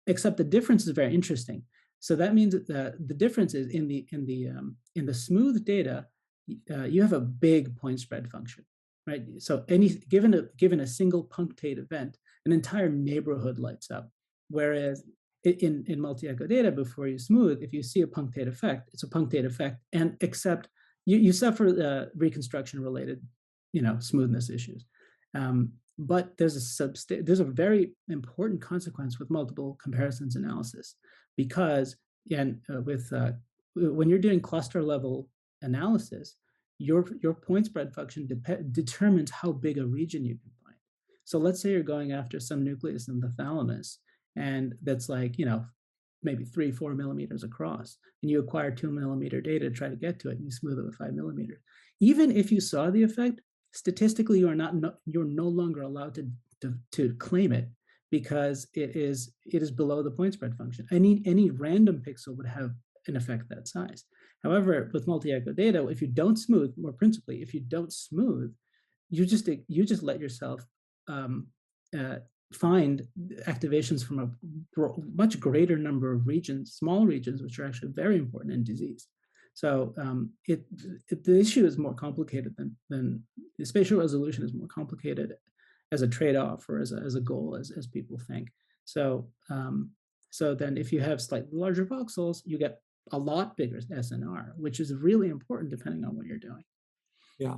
Except the difference is very interesting. So that means that the difference is in the smooth data, you have a big point spread function, right? So given a single punctate event, an entire neighborhood lights up. Whereas in multi-echo data, before you smooth, if you see a punctate effect, it's a punctate effect, and except you suffer reconstruction related, smoothness issues. But there's a very important consequence with multiple comparisons analysis, because when you're doing cluster level analysis, your point spread function determines how big a region you can find. So let's say you're going after some nucleus in the thalamus, and that's like, maybe 3-4 millimeters across, and you acquire 2 millimeter data to try to get to it, and you smooth it with 5 millimeters. Even if you saw the effect, statistically, you're no longer allowed to claim it, because it is below the point spread function. Any random pixel would have an effect that size. However, with multi-echo data, if you don't smooth, more principally, if you don't smooth, you just let yourself find activations from a much greater number of regions, small regions, which are actually very important in disease. So the issue is more complicated than the spatial resolution is more complicated as a trade-off or as a goal as people think. So so then if you have slightly larger voxels, you get a lot bigger SNR, which is really important depending on what you're doing. Yeah.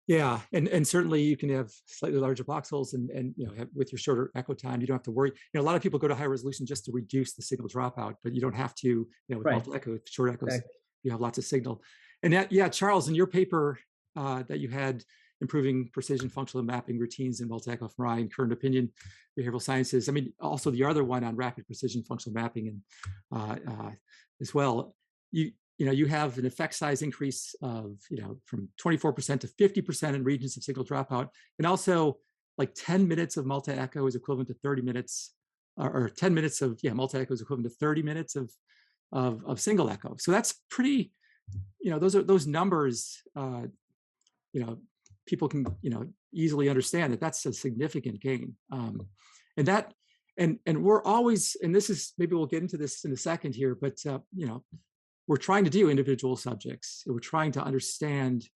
Yeah, and certainly you can have slightly larger voxels and with your shorter echo time, you don't have to worry. A lot of people go to high resolution just to reduce the signal dropout, but you don't have to, with Right. multi-echo, short echoes, Exactly. You have lots of signal. And that, yeah, Charles, in your paper that you had improving precision functional mapping routines in multi-echo fMRI and current opinion behavioral sciences. I mean, also the other one on rapid precision functional mapping and as well. You have an effect size increase of, from 24% to 50% in regions of signal dropout. And also like 10 minutes of multi-echo is equivalent to 30 minutes, or 10 minutes of, multi-echo is equivalent to 30 minutes of single echo. So that's pretty, those numbers, people can, easily understand that that's a significant gain. And we're always, and this is, maybe we'll get into this in a second here, but, we're trying to do individual subjects. We're trying to understand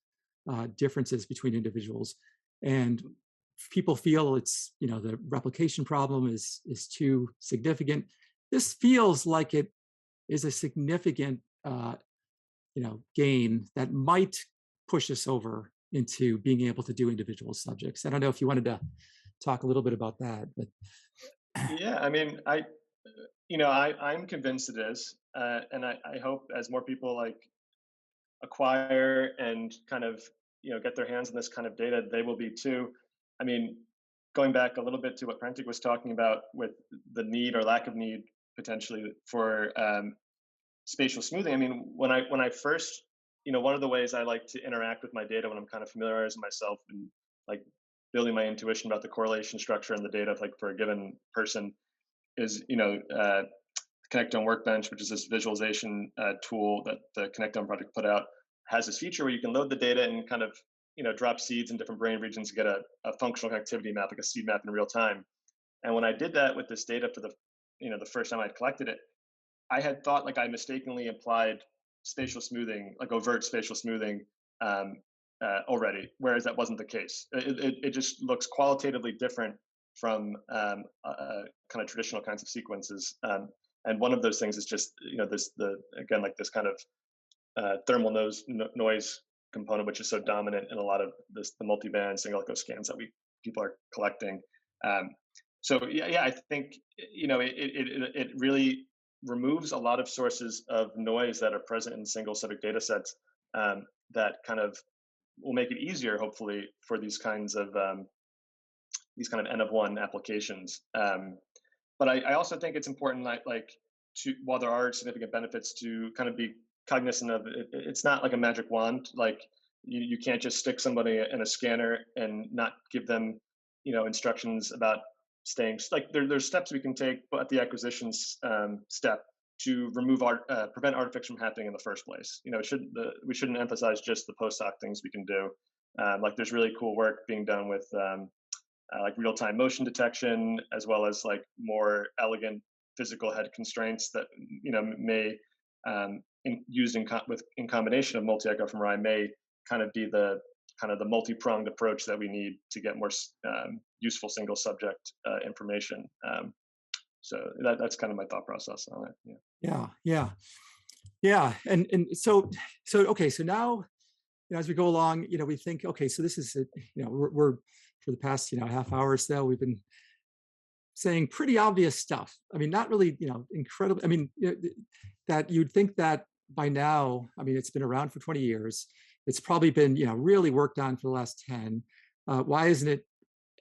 differences between individuals, and people feel it's, the replication problem is too significant. This feels like it is a significant, gain that might push us over into being able to do individual subjects. I don't know if you wanted to talk a little bit about that, but yeah, I mean, I'm convinced it is, and I hope as more people like acquire and kind of get their hands on this kind of data, they will be too. I mean, going back a little bit to what Prantik was talking about with the need or lack of need potentially for spatial smoothing. I mean, when I first, one of the ways I like to interact with my data when I'm kind of familiarizing myself and like building my intuition about the correlation structure and the data like for a given person is, Connectome Workbench, which is this visualization tool that the Connectome project put out, has this feature where you can load the data and kind of, drop seeds in different brain regions to get a functional connectivity map, like a seed map in real time. And when I did that with this data for the first time I'd collected it, I had thought like I mistakenly applied spatial smoothing, like overt spatial smoothing already, whereas that wasn't the case. It just looks qualitatively different from kind of traditional kinds of sequences. And one of those things is just, this kind of thermal noise component, which is so dominant in a lot of the multiband single echo scans that people are collecting. So yeah, I think it really removes a lot of sources of noise that are present in single subject data sets that kind of will make it easier, hopefully, for these kinds of N of one applications. But I also think it's important, while there are significant benefits, to kind of be cognizant of it. It's not like a magic wand. Like you can't just stick somebody in a scanner and not give them, instructions about staying. Like there's steps we can take at the acquisition step to prevent artifacts from happening in the first place. We shouldn't emphasize just the post hoc things we can do. Like there's really cool work being done with like real-time motion detection, as well as like more elegant physical head constraints that may used in combination of multi-echo fMRI may kind of be the multi-pronged approach that we need to get more useful single subject information. So that's kind of my thought process on it. Yeah. And so okay. So now, as we go along, we think, okay, so this is, we're for the past, half hour or so, we've been saying pretty obvious stuff. I mean, not really, incredible. I mean, that you'd think that by now, I mean, it's been around for 20 years. It's probably been, really worked on for the last 10. Why isn't it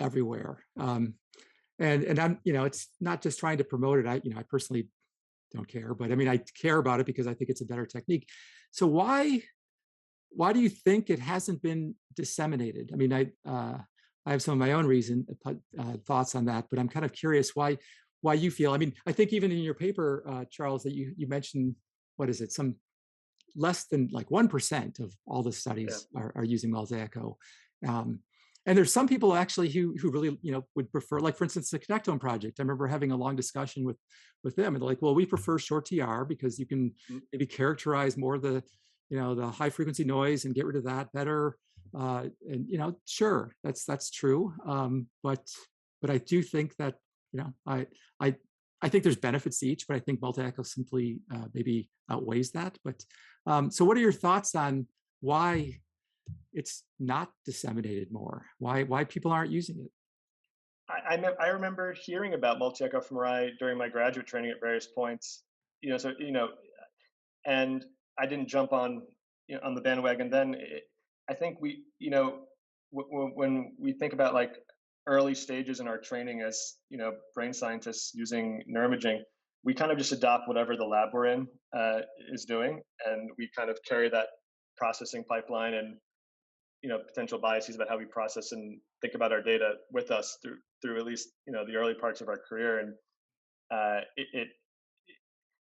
everywhere? And I'm, it's not just trying to promote it. I personally don't care, but I mean, I care about it because I think it's a better technique. So why do you think it hasn't been disseminated? I mean, I have some of my own thoughts on that, but I'm kind of curious why you feel. I mean, I think even in your paper, Charles, that you mentioned, what is it? Some less than like 1% of all the studies are using multi-echo. And there's some people actually who really, would prefer, like for instance, the Connectome project. I remember having a long discussion with them, and they're like, well, we prefer short TR because you can maybe characterize more the, the high frequency noise and get rid of that better. And sure, that's true. But I do think that, I think there's benefits to each, but I think multi-echo simply maybe outweighs that. But so what are your thoughts on why it's not disseminated more? Why people aren't using it? I remember hearing about multi-echo fMRI during my graduate training at various points, and I didn't jump on on the bandwagon then. I think we, when we think about like early stages in our training as brain scientists using neuroimaging, we kind of just adopt whatever the lab we're in is doing, and we kind of carry that processing pipeline and potential biases about how we process and think about our data with us through at least the early parts of our career. And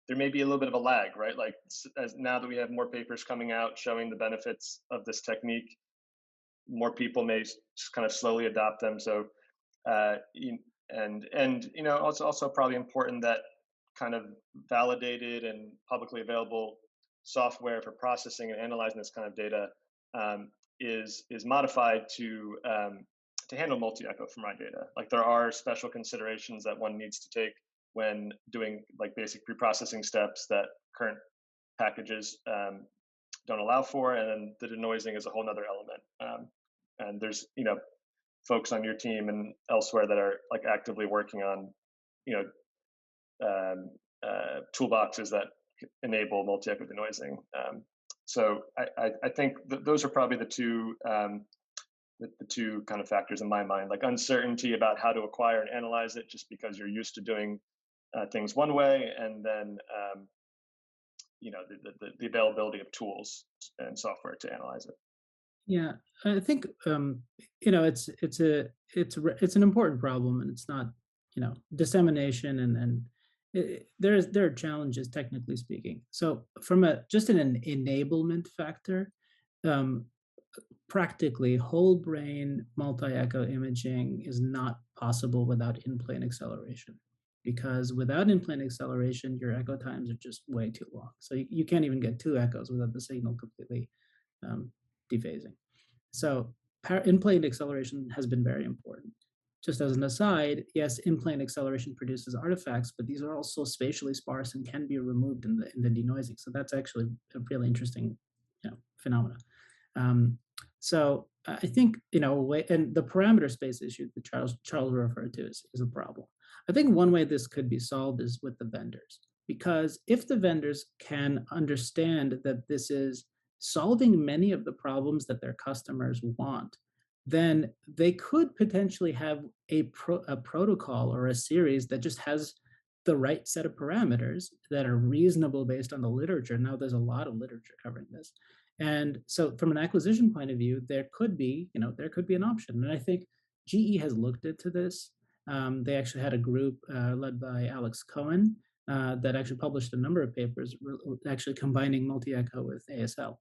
there may be a little bit of a lag, right? Like as now that we have more papers coming out showing the benefits of this technique, more people may just kind of slowly adopt them. So it's also probably important that kind of validated and publicly available software for processing and analyzing this kind of data is modified to handle multi-echo fMRI data. Like there are special considerations that one needs to take when doing like basic pre-processing steps that current packages don't allow for, and then the denoising is a whole nother element. And there's folks on your team and elsewhere that are like actively working on toolboxes that enable multi-echo denoising. So I think those are probably the two kind of factors in my mind, like uncertainty about how to acquire and analyze it just because you're used to doing things one way, and then the availability of tools and software to analyze it. Yeah, I think it's an important problem, and it's not dissemination and there are challenges technically speaking. So from just an enablement factor, practically whole brain multi-echo imaging is not possible without in-plane acceleration, because without in-plane acceleration, your echo times are just way too long. So you can't even get 2 echoes without the signal completely dephasing. So in-plane acceleration has been very important. Just as an aside, yes, in-plane acceleration produces artifacts, but these are also spatially sparse and can be removed in the denoising. So that's actually a really interesting phenomena. So I think, and the parameter space issue that Charles referred to is a problem. I think one way this could be solved is with the vendors, because if the vendors can understand that this is solving many of the problems that their customers want, then they could potentially have a protocol or a series that just has the right set of parameters that are reasonable based on the literature. Now there's a lot of literature covering this. And so from an acquisition point of view, there could be an option. And I think GE has looked into this. They actually had a group led by Alex Cohen that actually published a number of papers actually combining multi-echo with ASL.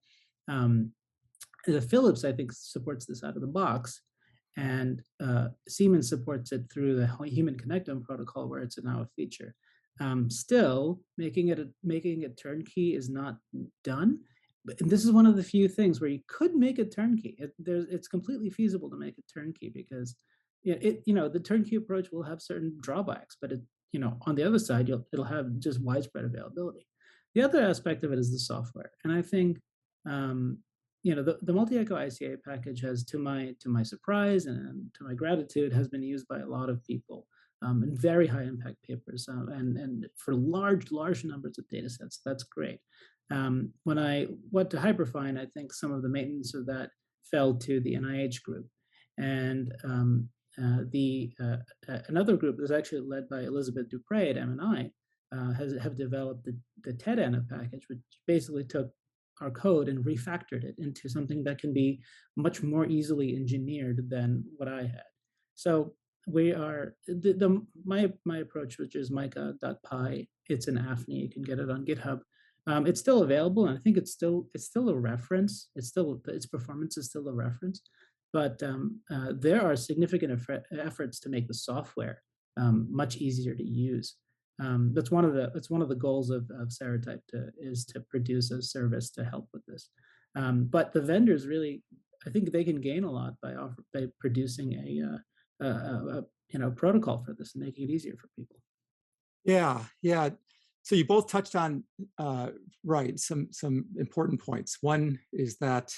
The Philips, I think, supports this out of the box, and Siemens supports it through the human connectome protocol, where it's now a feature. Still, making it turnkey is not done. And this is one of the few things where you could make it turnkey. It's completely feasible to make it turnkey, because the turnkey approach will have certain drawbacks, but on the other side, it'll have just widespread availability. The other aspect of it is the software, and I think the multi-echo ICA package has, to my surprise and to my gratitude, has been used by a lot of people in very high impact papers and for large numbers of data sets. That's great. When I went to Hyperfine, I think some of the maintenance of that fell to the NIH group, and another group that's actually led by Elizabeth Dupre at MNI have developed the TED-ANA package, which basically took our code and refactored it into something that can be much more easily engineered than what I had. So we are my approach, which is mica.py. It's an AFNI. You can get it on GitHub. It's still available, and I think it's still a reference. Its performance is still a reference, but there are significant efforts to make the software much easier to use. That's one of the goals of Serotype is to produce a service to help with this. But the vendors really, I think they can gain a lot by producing a protocol for this and making it easier for people. Yeah. So you both touched on some important points. One is that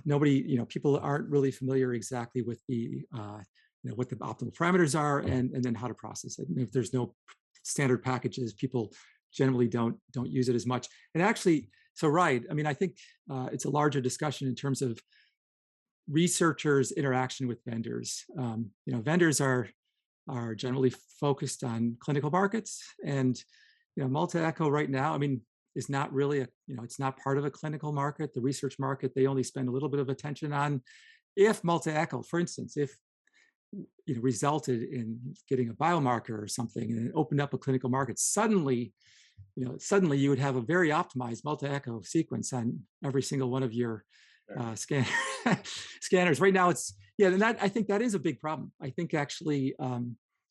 nobody, people aren't really familiar exactly with the what the optimal parameters are and then how to process it. And if there's no standard packages, people generally don't use it as much. And actually, I think it's a larger discussion in terms of researchers' interaction with vendors. Vendors are generally focused on clinical markets, and multi-echo right now, is not really it's not part of a clinical market. The research market, they only spend a little bit of attention on if multi-echo, for instance, if resulted in getting a biomarker or something and it opened up a clinical market, suddenly you would have a very optimized multi-echo sequence on every single one of your scanners. Right now, and that, I think that is a big problem. I think actually,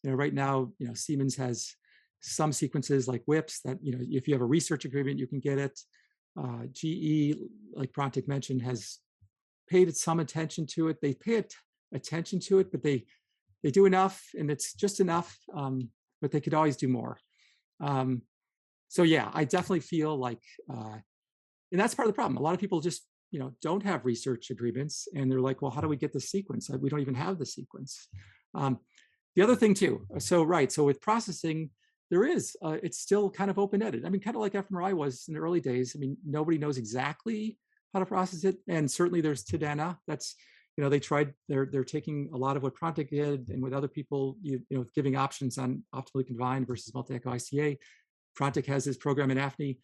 right now, Siemens has some sequences like WIPs that, if you have a research agreement, you can get it. GE, like Prantik mentioned, has paid some attention to it. They pay attention to it, but they do enough, and it's just enough, but they could always do more. I definitely feel like, and that's part of the problem. A lot of people just, don't have research agreements, and they're like, well, how do we get the sequence? We don't even have the sequence. The other thing too, so with processing, there is, it's still kind of open-ended. Kind of like fMRI was in the early days. Nobody knows exactly how to process it. And certainly there's Tadana. That's, they tried, they're taking a lot of what Prantik did and with other people, giving options on optimally combined versus multi-echo ICA. Prantik has his program in AFNI.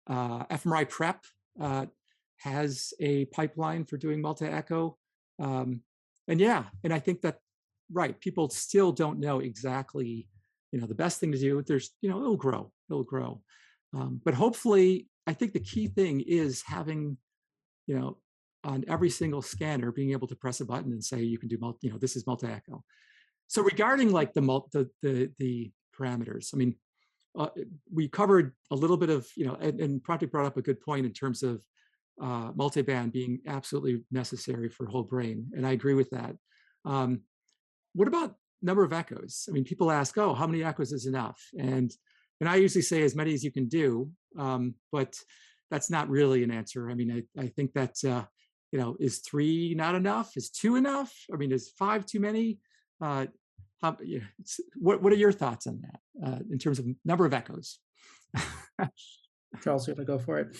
fMRI Prep has a pipeline for doing multi-echo. And I think that, people still don't know exactly, the best thing to do. There's, it'll grow. But hopefully, I think the key thing is having, on every single scanner, being able to press a button and say, you can do this is multi-echo. So regarding like the parameters, we covered a little bit of, and Prantik brought up a good point in terms of multiband being absolutely necessary for whole brain. And I agree with that. What about number of echoes? People ask, oh, how many echoes is enough? And I usually say as many as you can do, but that's not really an answer. I think that, is 3 not enough? Is 2 enough? Is 5 too many? What are your thoughts on that in terms of number of echoes? Charles, you want to go for it?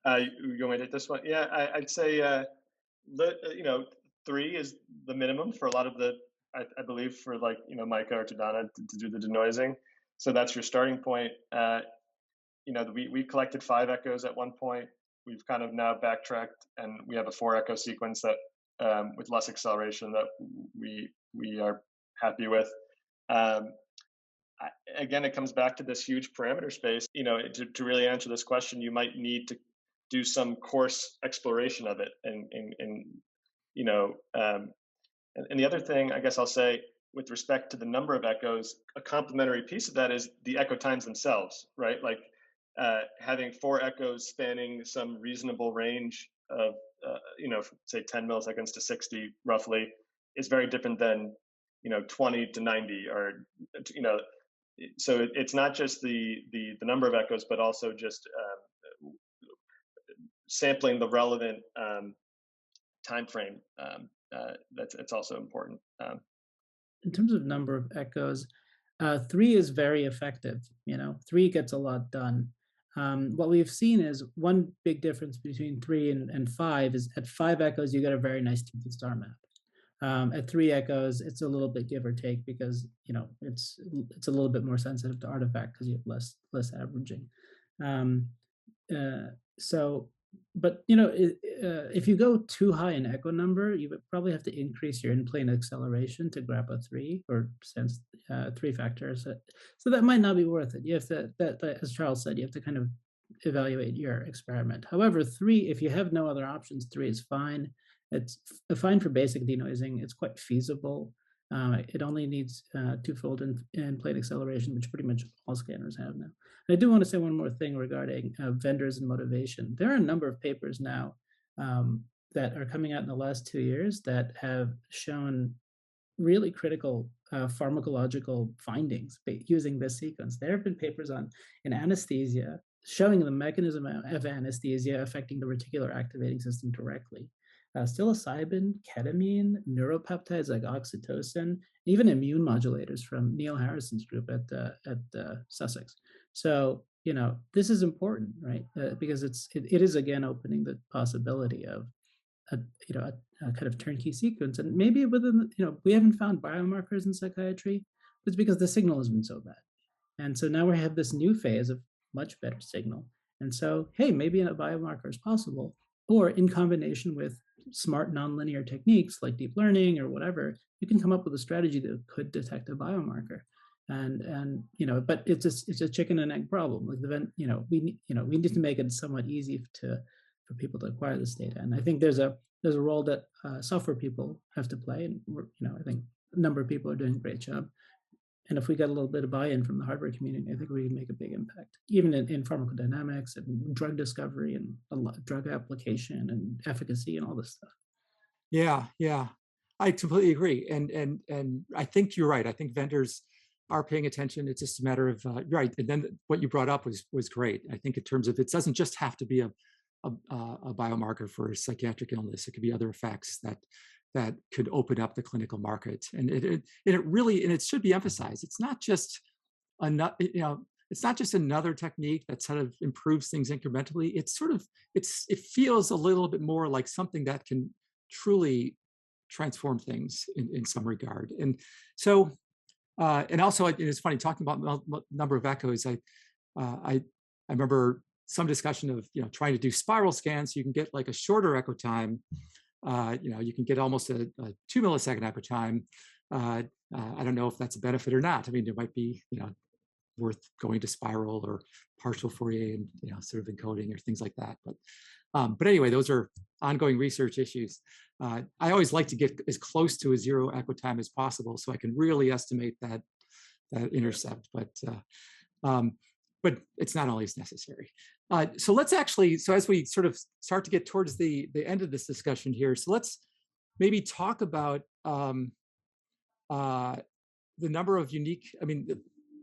You want me to take this one? Yeah, I'd say, 3 is the minimum for a lot of the, I believe, for like, Mica or Tadana to do the denoising. So that's your starting point. We collected 5 echoes at one point. We've kind of now backtracked, and we have a 4 echo sequence that, with less acceleration, that we are happy with. Again, it comes back to this huge parameter space. To really answer this question, you might need to do some coarse exploration of it, and the other thing, I guess I'll say, with respect to the number of echoes, a complementary piece of that is the echo times themselves, right? Like having 4 echoes spanning some reasonable range of, say 10 milliseconds to 60 roughly, is very different than, 20 to 90, or, so it's not just the number of echoes, but also just sampling the relevant time frame. It's also important. In terms of number of echoes, 3 is very effective. 3 gets a lot done. What we've seen is one big difference between 3 and 5 is at 5 echoes, you get a very nice tooth star map. At 3 echoes, it's a little bit give or take because, it's a little bit more sensitive to artifact because you have less averaging. So but if you go too high in echo number, you would probably have to increase your in-plane acceleration to grab a 3 or sense 3 factors. So that might not be worth it. You have to, that as Charles said, you have to kind of evaluate your experiment. However, 3, if you have no other options, 3 is fine. It's fine for basic denoising. It's quite feasible. It only needs twofold in-plane acceleration, which pretty much all scanners have now. And I do want to say one more thing regarding vendors and motivation. There are a number of papers now that are coming out in the last 2 years that have shown really critical pharmacological findings using this sequence. There have been papers in anesthesia showing the mechanism of anesthesia affecting the reticular activating system directly. Psilocybin, ketamine, neuropeptides like oxytocin, even immune modulators from Neil Harrison's group at Sussex. So this is important, right? Because it is again opening the possibility of a kind of turnkey sequence, and maybe within we haven't found biomarkers in psychiatry, but it's because the signal has been so bad, and so now we have this new phase of much better signal, and so hey, maybe a biomarker is possible, or in combination with smart nonlinear techniques like deep learning or whatever, you can come up with a strategy that could detect a biomarker. And but it's a chicken and egg problem. Like we need to make it somewhat easy for people to acquire this data. And I think there's a role that software people have to play. And I think a number of people are doing a great job. And if we get a little bit of buy-in from the hardware community, I think we can make a big impact, even in pharmacodynamics and drug discovery and drug application and efficacy and all this stuff. Yeah, I completely agree. And I think you're right. I think vendors are paying attention. It's just a matter of right. And then what you brought up was great. I think in terms of, it doesn't just have to be a biomarker for a psychiatric illness. It could be other effects that could open up the clinical market. And it should be emphasized. It's not just another technique that sort of improves things incrementally. It feels a little bit more like something that can truly transform things in some regard. And so, and also it's funny talking about number of echoes. I remember some discussion of trying to do spiral scans so you can get like a shorter echo time. You can get almost a 2 millisecond echo time. I don't know if that's a benefit or not. I mean, it might be worth going to spiral or partial Fourier and sort of encoding or things like that. But anyway, those are ongoing research issues. I always like to get as close to a 0 echo time as possible so I can really estimate that intercept. But it's not always necessary. So as we sort of start to get towards the end of this discussion here, so let's maybe talk about the number of unique,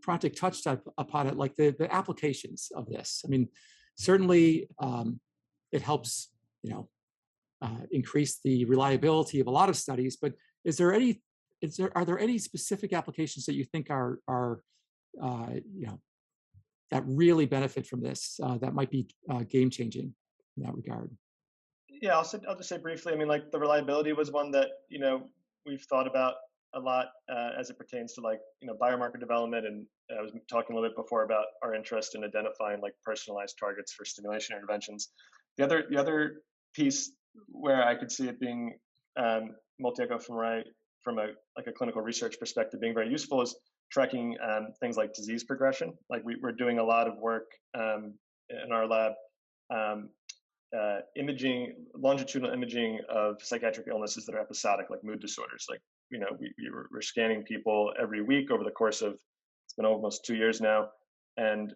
Prantik touched upon it, like the applications of this. I mean, certainly it helps, increase the reliability of a lot of studies, but are there any specific applications that you think are that really benefit from this, that might be game-changing in that regard? Yeah, I'll just say briefly. I mean, like the reliability was one that we've thought about a lot as it pertains to biomarker development, and I was talking a little bit before about our interest in identifying personalized targets for stimulation interventions. The other piece where I could see it being multi-echo fMRI from a clinical research perspective being very useful is tracking things like disease progression. Like we're doing a lot of work in our lab, longitudinal imaging of psychiatric illnesses that are episodic, like mood disorders. Like, we're scanning people every week over the course of, it's been almost 2 years now. And,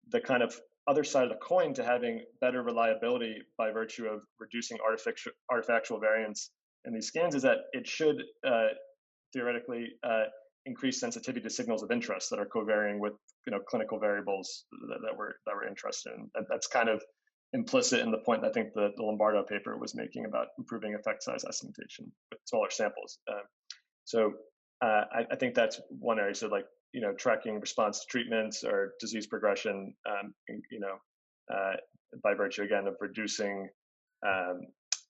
the kind of other side of the coin to having better reliability by virtue of reducing artifactual variance in these scans is that it should theoretically increase sensitivity to signals of interest that are covariant with clinical variables that we're interested in. That's kind of implicit in the point I think the Lombardo paper was making about improving effect size estimation with smaller samples. So I think that's one area. So tracking response to treatments or disease progression, by virtue again of reducing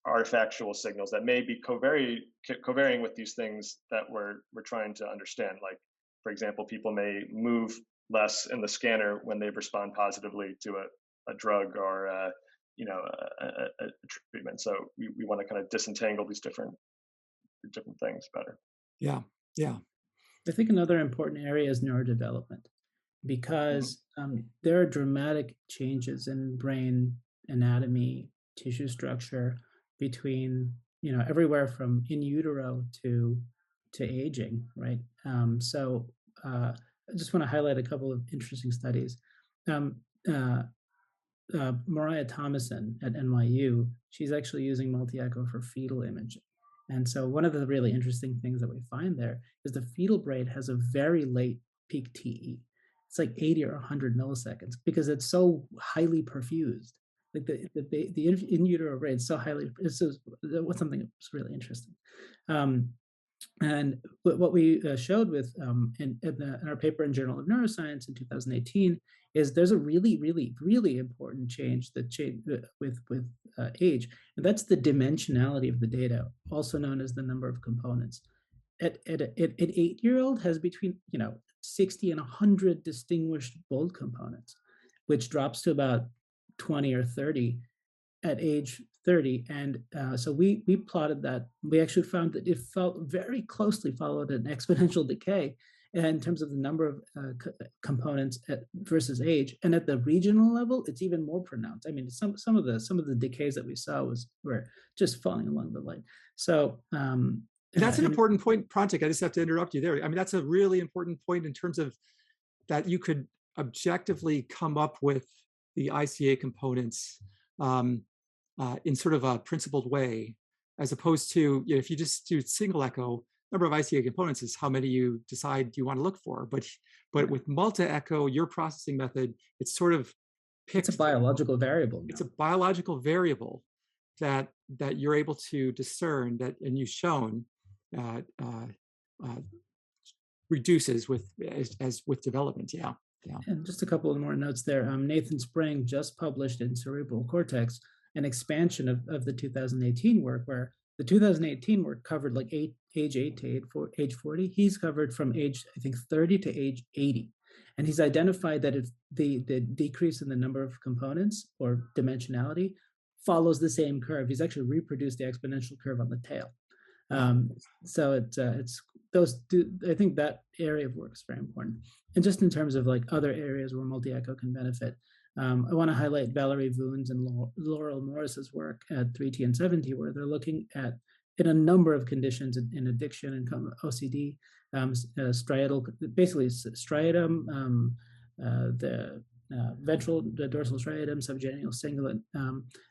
artifactual signals that may be covariant with these things that we're trying to understand. Like, for example, people may move less in the scanner when they respond positively to a drug or a treatment. So we want to kind of disentangle these different things better. Yeah, yeah. I think another important area is neurodevelopment, because there are dramatic changes in brain anatomy, tissue structure between, everywhere from in utero to aging, right? So I just want to highlight a couple of interesting studies. Mariah Thomason at NYU, she's actually using multi-echo for fetal imaging. And so one of the really interesting things that we find there is the fetal brain has a very late peak TE. It's like 80 or 100 milliseconds because it's so highly perfused. Like the in utero brain is so highly, what's something that's really interesting. And what we showed with in our paper in Journal of Neuroscience in 2018 is there's a really, really, really important change that with age, and that's the dimensionality of the data, also known as the number of components. An 8-year-old has between 60 and 100 distinguished bold components, which drops to about 20 or 30 at age 30. And so we plotted that. We actually found that it felt very closely followed an exponential decay in terms of the number of components versus age. And at the regional level, it's even more pronounced. I mean, some of the decays that we saw were just falling along the line. So that's an important point, Prantik. I just have to interrupt you there. I mean, that's a really important point in terms of that you could objectively come up with the ICA components in sort of a principled way, as opposed to, if you just do single echo, number of ICA components is how many you decide you want to look for. But with multi-echo, your processing method, it's sort of it's a biological variable now. It's a biological variable that you're able to discern that, and you've shown reduces with development. Yeah. And just a couple of more notes there. Nathan Spring just published in Cerebral Cortex an expansion of the 2018 work, where the 2018 work covered like age 8 to age 40. He's covered from age, I think, 30 to age 80. And he's identified that if the decrease in the number of components or dimensionality follows the same curve, he's actually reproduced the exponential curve on the tail. So it's those two. I think that area of work is very important. And just in terms of like other areas where multi-echo can benefit, I want to highlight Valerie Voon's and Laurel Morris's work at 3T and 7T, where they're looking at in a number of conditions in addiction and OCD, striatal, basically striatum, the dorsal striatum, subgenual cingulate.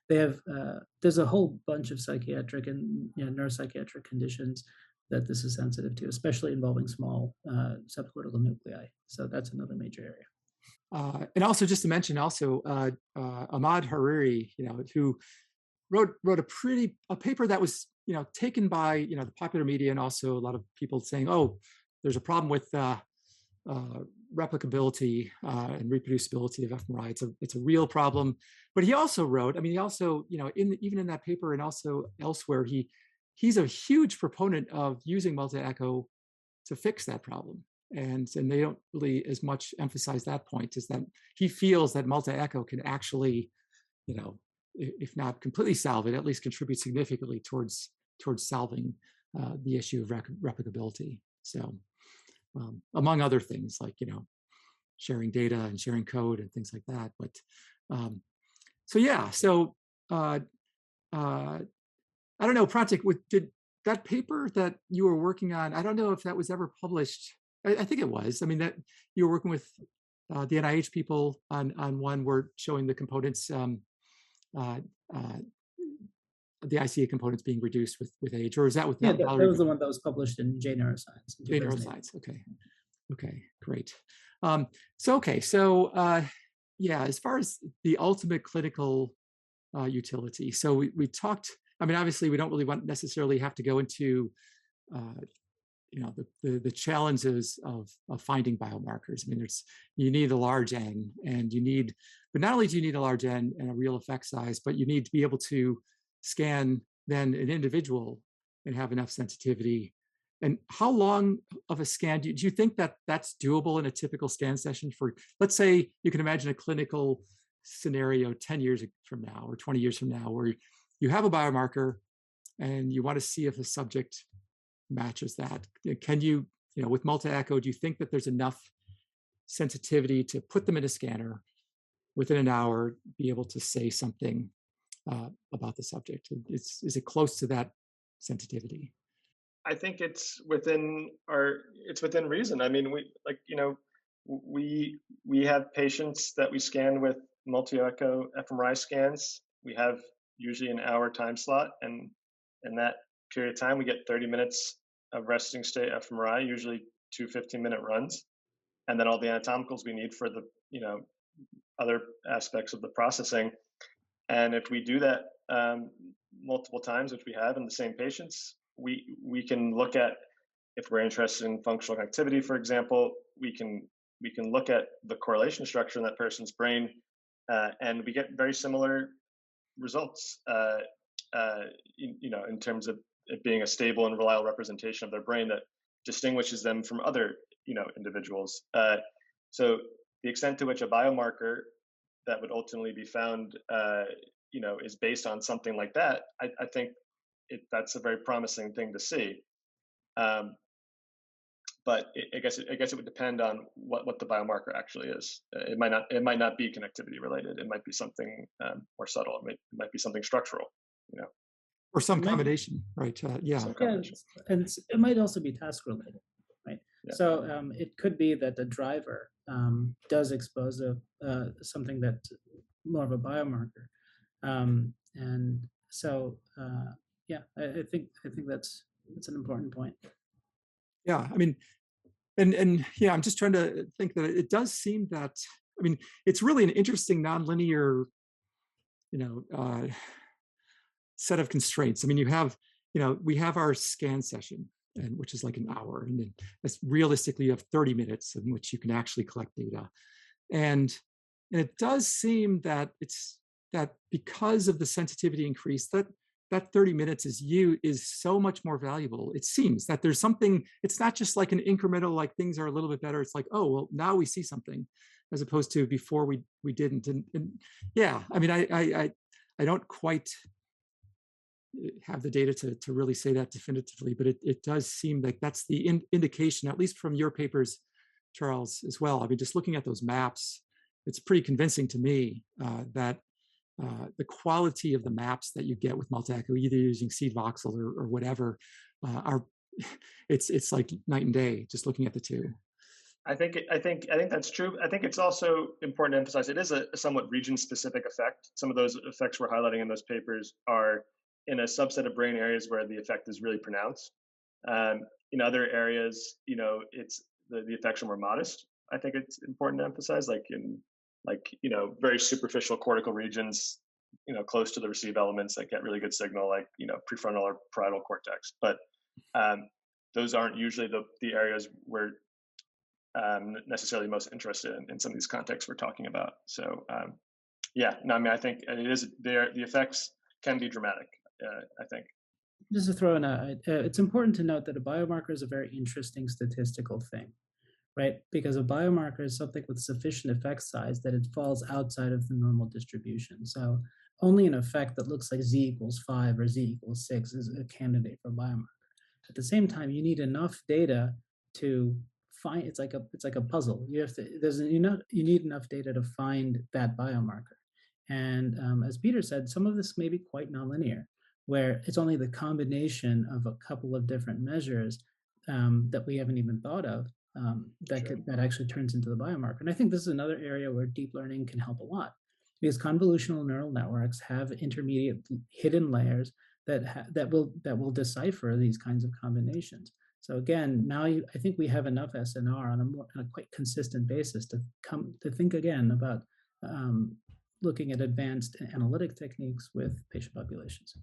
They have there's a whole bunch of psychiatric and neuropsychiatric conditions that this is sensitive to, especially involving small subcortical nuclei. So that's another major area. And also, just to mention, Ahmad Hariri, who wrote a paper that was taken by the popular media, and also a lot of people saying, oh, there's a problem with replicability and reproducibility of fMRI. It's a real problem. But he also wrote, even in that paper and also elsewhere, he's a huge proponent of using multi-echo to fix that problem. And they don't really as much emphasize that point, is that he feels that multi-echo can actually, if not completely solve it, at least contribute significantly towards solving the issue of replicability. So among other things like, sharing data and sharing code and things like that. But I don't know, Prantik, did that paper that you were working on, I don't know if that was ever published. I think it was. I mean, that you were working with the NIH people on one, were showing the components, the ICA components being reduced with age, or is that with that was the one that was published in J Neuroscience. J Neuroscience. Okay, great. As far as the ultimate clinical utility, so we talked. I mean, obviously, we don't really necessarily have to go into the challenges of finding biomarkers. I mean, you need a large N, but not only do you need a large N and a real effect size, but you need to be able to scan then an individual and have enough sensitivity. And how long of a scan do you think that that's doable in a typical scan session for, let's say, you can imagine a clinical scenario 10 years from now or 20 years from now where you have a biomarker and you want to see if the subject matches that. Can you, with multi-echo, do you think that there's enough sensitivity to put them in a scanner within an hour, be able to say something about the subject? Is it close to that sensitivity? I think it's within reason. I mean, we have patients that we scan with multi-echo fMRI scans. We have usually an hour time slot, and in that period of time, we get 30 minutes of resting state fMRI, usually 2 15-minute runs, and then all the anatomicals we need for the other aspects of the processing. And if we do that multiple times, which we have in the same patients, we can look at, if we're interested in functional activity, for example, we can look at the correlation structure in that person's brain, and we get very similar results. In terms of it being a stable and reliable representation of their brain that distinguishes them from other individuals. So the extent to which a biomarker that would ultimately be found, is based on something like that, I think that's a very promising thing to see. But I guess it would depend on what the biomarker actually is. It might not be connectivity related. It might be something more subtle. It might be something structural, or some combination, right? Some combination. And it might also be task related, right? Yeah. So it could be that the driver does expose something that's more of a biomarker, and so I think that's an important point. Yeah, I mean, and yeah, I'm just trying to think that it does seem that, I mean, it's really an interesting nonlinear, set of constraints. I mean, we have our scan session, and which is like an hour, and then that's realistically you have 30 minutes in which you can actually collect data, and it does seem that that because of the sensitivity increase, that 30 minutes is so much more valuable. It seems that there's something, it's not just like an incremental, like things are a little bit better. It's like, oh, well, now we see something, as opposed to before we didn't. And yeah, I mean, I don't quite have the data to really say that definitively, but it does seem like that's the indication, at least from your papers, Charles, as well. I mean, just looking at those maps, it's pretty convincing to me that the quality of the maps that you get with multi-echo, either using seed voxel or whatever, it's like night and day just looking at the two. I think that's true. I think it's also important to emphasize it is a somewhat region-specific effect. Some of those effects we're highlighting in those papers are in a subset of brain areas where the effect is really pronounced. In other areas, it's the effects are more modest. I think it's important to emphasize, like in very superficial cortical regions, close to the receive elements that get really good signal, like prefrontal or parietal cortex. But those aren't usually the areas we're necessarily most interested in some of these contexts we're talking about. So I mean, I think it is there. The effects can be dramatic. I think. Just to throw in it's important to note that a biomarker is a very interesting statistical thing, right? Because a biomarker is something with sufficient effect size that it falls outside of the normal distribution. So only an effect that looks like Z equals 5 or Z equals 6 is a candidate for a biomarker. At the same time, you need enough data to find. It's like a puzzle. You need enough data to find that biomarker. And as Peter said, some of this may be quite nonlinear, where it's only the combination of a couple of different measures that we haven't even thought of that actually turns into the biomarker. And I think this is another area where deep learning can help a lot, because convolutional neural networks have intermediate hidden layers that will decipher these kinds of combinations. So again, now I think we have enough SNR on a quite consistent basis to think again about looking at advanced analytic techniques with patient populations.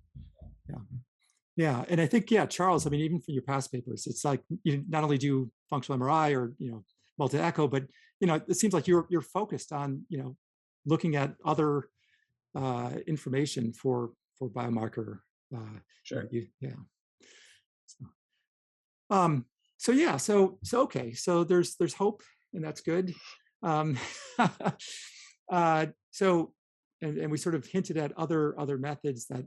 Yeah, and I think Charles. I mean, even for your past papers, it's like you not only do functional MRI or multi-echo, but it seems like you're focused on looking at other information for biomarker. Sure. So okay. So there's hope, and that's good. So, and we sort of hinted at other methods that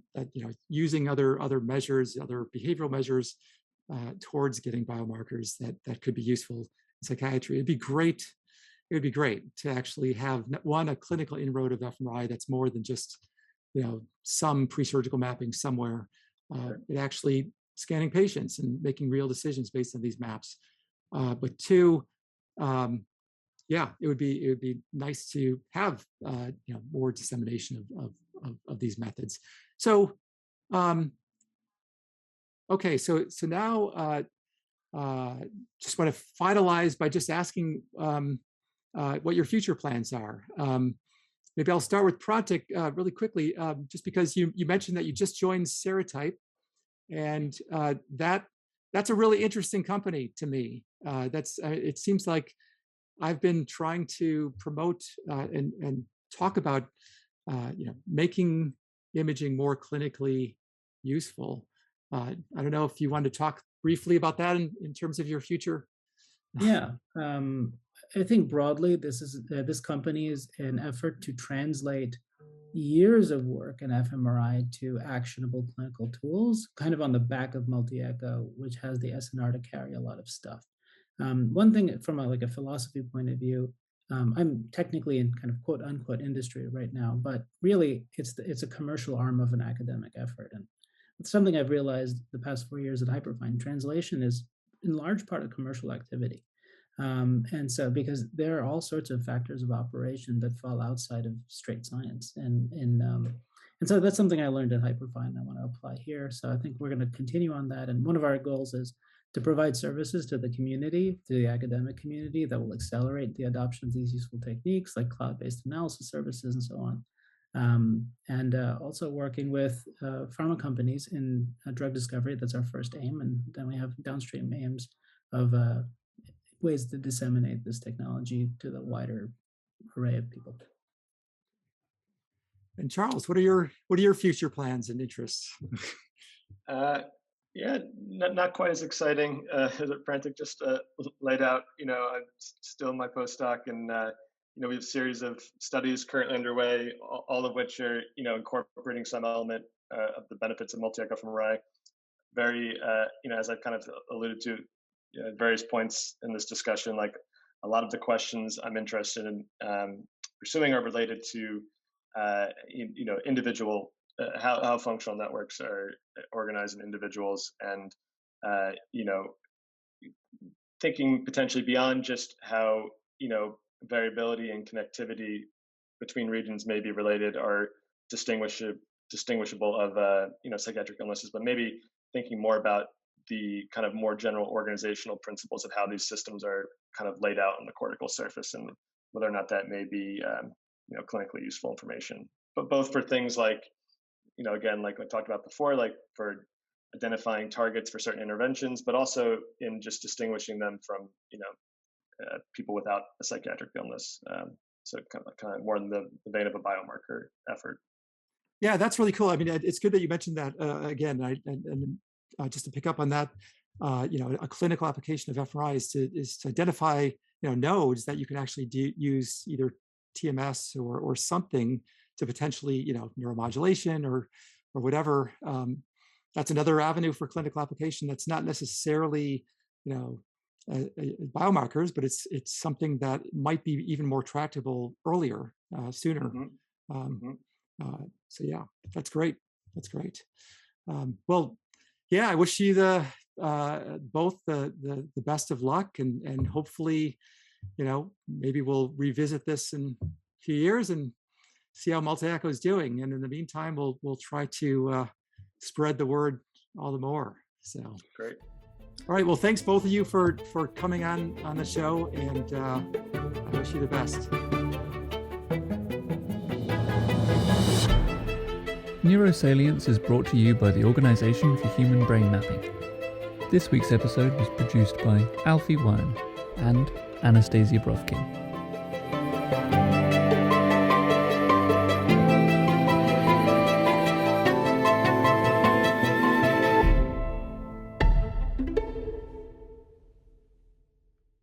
using other measures, other behavioral measures towards getting biomarkers that could be useful in psychiatry. It'd be great. It would be great to actually have a clinical inroad of fMRI that's more than just some pre-surgical mapping somewhere. It actually scanning patients and making real decisions based on these maps. But two, it would be nice to have more dissemination of these methods. So okay, so now just want to finalize by just asking what your future plans are. Maybe I'll start with Prantik really quickly, just because you mentioned that you just joined Serotype, and that's a really interesting company to me. It seems like I've been trying to promote and talk about making imaging more clinically useful. I don't know if you want to talk briefly about that in terms of your future. Yeah, I think broadly, this company is an effort to translate years of work in fMRI to actionable clinical tools, kind of on the back of multi-echo, which has the SNR to carry a lot of stuff. One thing from a philosophy point of view, I'm technically in kind of quote unquote industry right now, but really it's a commercial arm of an academic effort. And it's something I've realized the past 4 years at Hyperfine. Translation is in large part a commercial activity. And so because there are all sorts of factors of operation that fall outside of straight science. And so that's something I learned at Hyperfine and I want to apply here. So I think we're going to continue on that. And one of our goals is to provide services to the community, to the academic community, that will accelerate the adoption of these useful techniques like cloud-based analysis services and so on. And also working with pharma companies in drug discovery. That's our first aim. And then we have downstream aims of ways to disseminate this technology to the wider array of people. And Charles, what are your future plans and interests? Yeah, not quite as exciting as Prantik just laid out. I'm still in my postdoc, and we have a series of studies currently underway, all of which are incorporating some element of the benefits of multi-echo fMRI. Very, as I've kind of alluded to at various points in this discussion, like a lot of the questions I'm interested in pursuing are related to individual. How functional networks are organized in individuals, and thinking potentially beyond just how variability and connectivity between regions may be related or distinguishable of psychiatric illnesses, but maybe thinking more about the kind of more general organizational principles of how these systems are kind of laid out on the cortical surface, and whether or not that may be clinically useful information. But both for things like again, like I talked about before, like for identifying targets for certain interventions, but also in just distinguishing them from, people without a psychiatric illness. So kind of more in the vein of a biomarker effort. Yeah, that's really cool. I mean, it's good that you mentioned that again. And just to pick up on that, a clinical application of fMRI is to identify, nodes that you can actually use either TMS or something to potentially, neuromodulation or whatever. That's another avenue for clinical application. That's not necessarily, biomarkers, but it's something that might be even more tractable earlier, sooner. So yeah, that's great. That's great. Well, yeah, I wish you both the best of luck, and hopefully, maybe we'll revisit this in a few years and see how multi-echo is doing. And in the meantime, we'll try to spread the word all the more. So great. All right. Well, thanks both of you for coming on the show, and I wish you the best. Neurosalience is brought to you by the Organisation for Human Brain Mapping. This week's episode was produced by Alfie Wone and Anastasia Brovkin.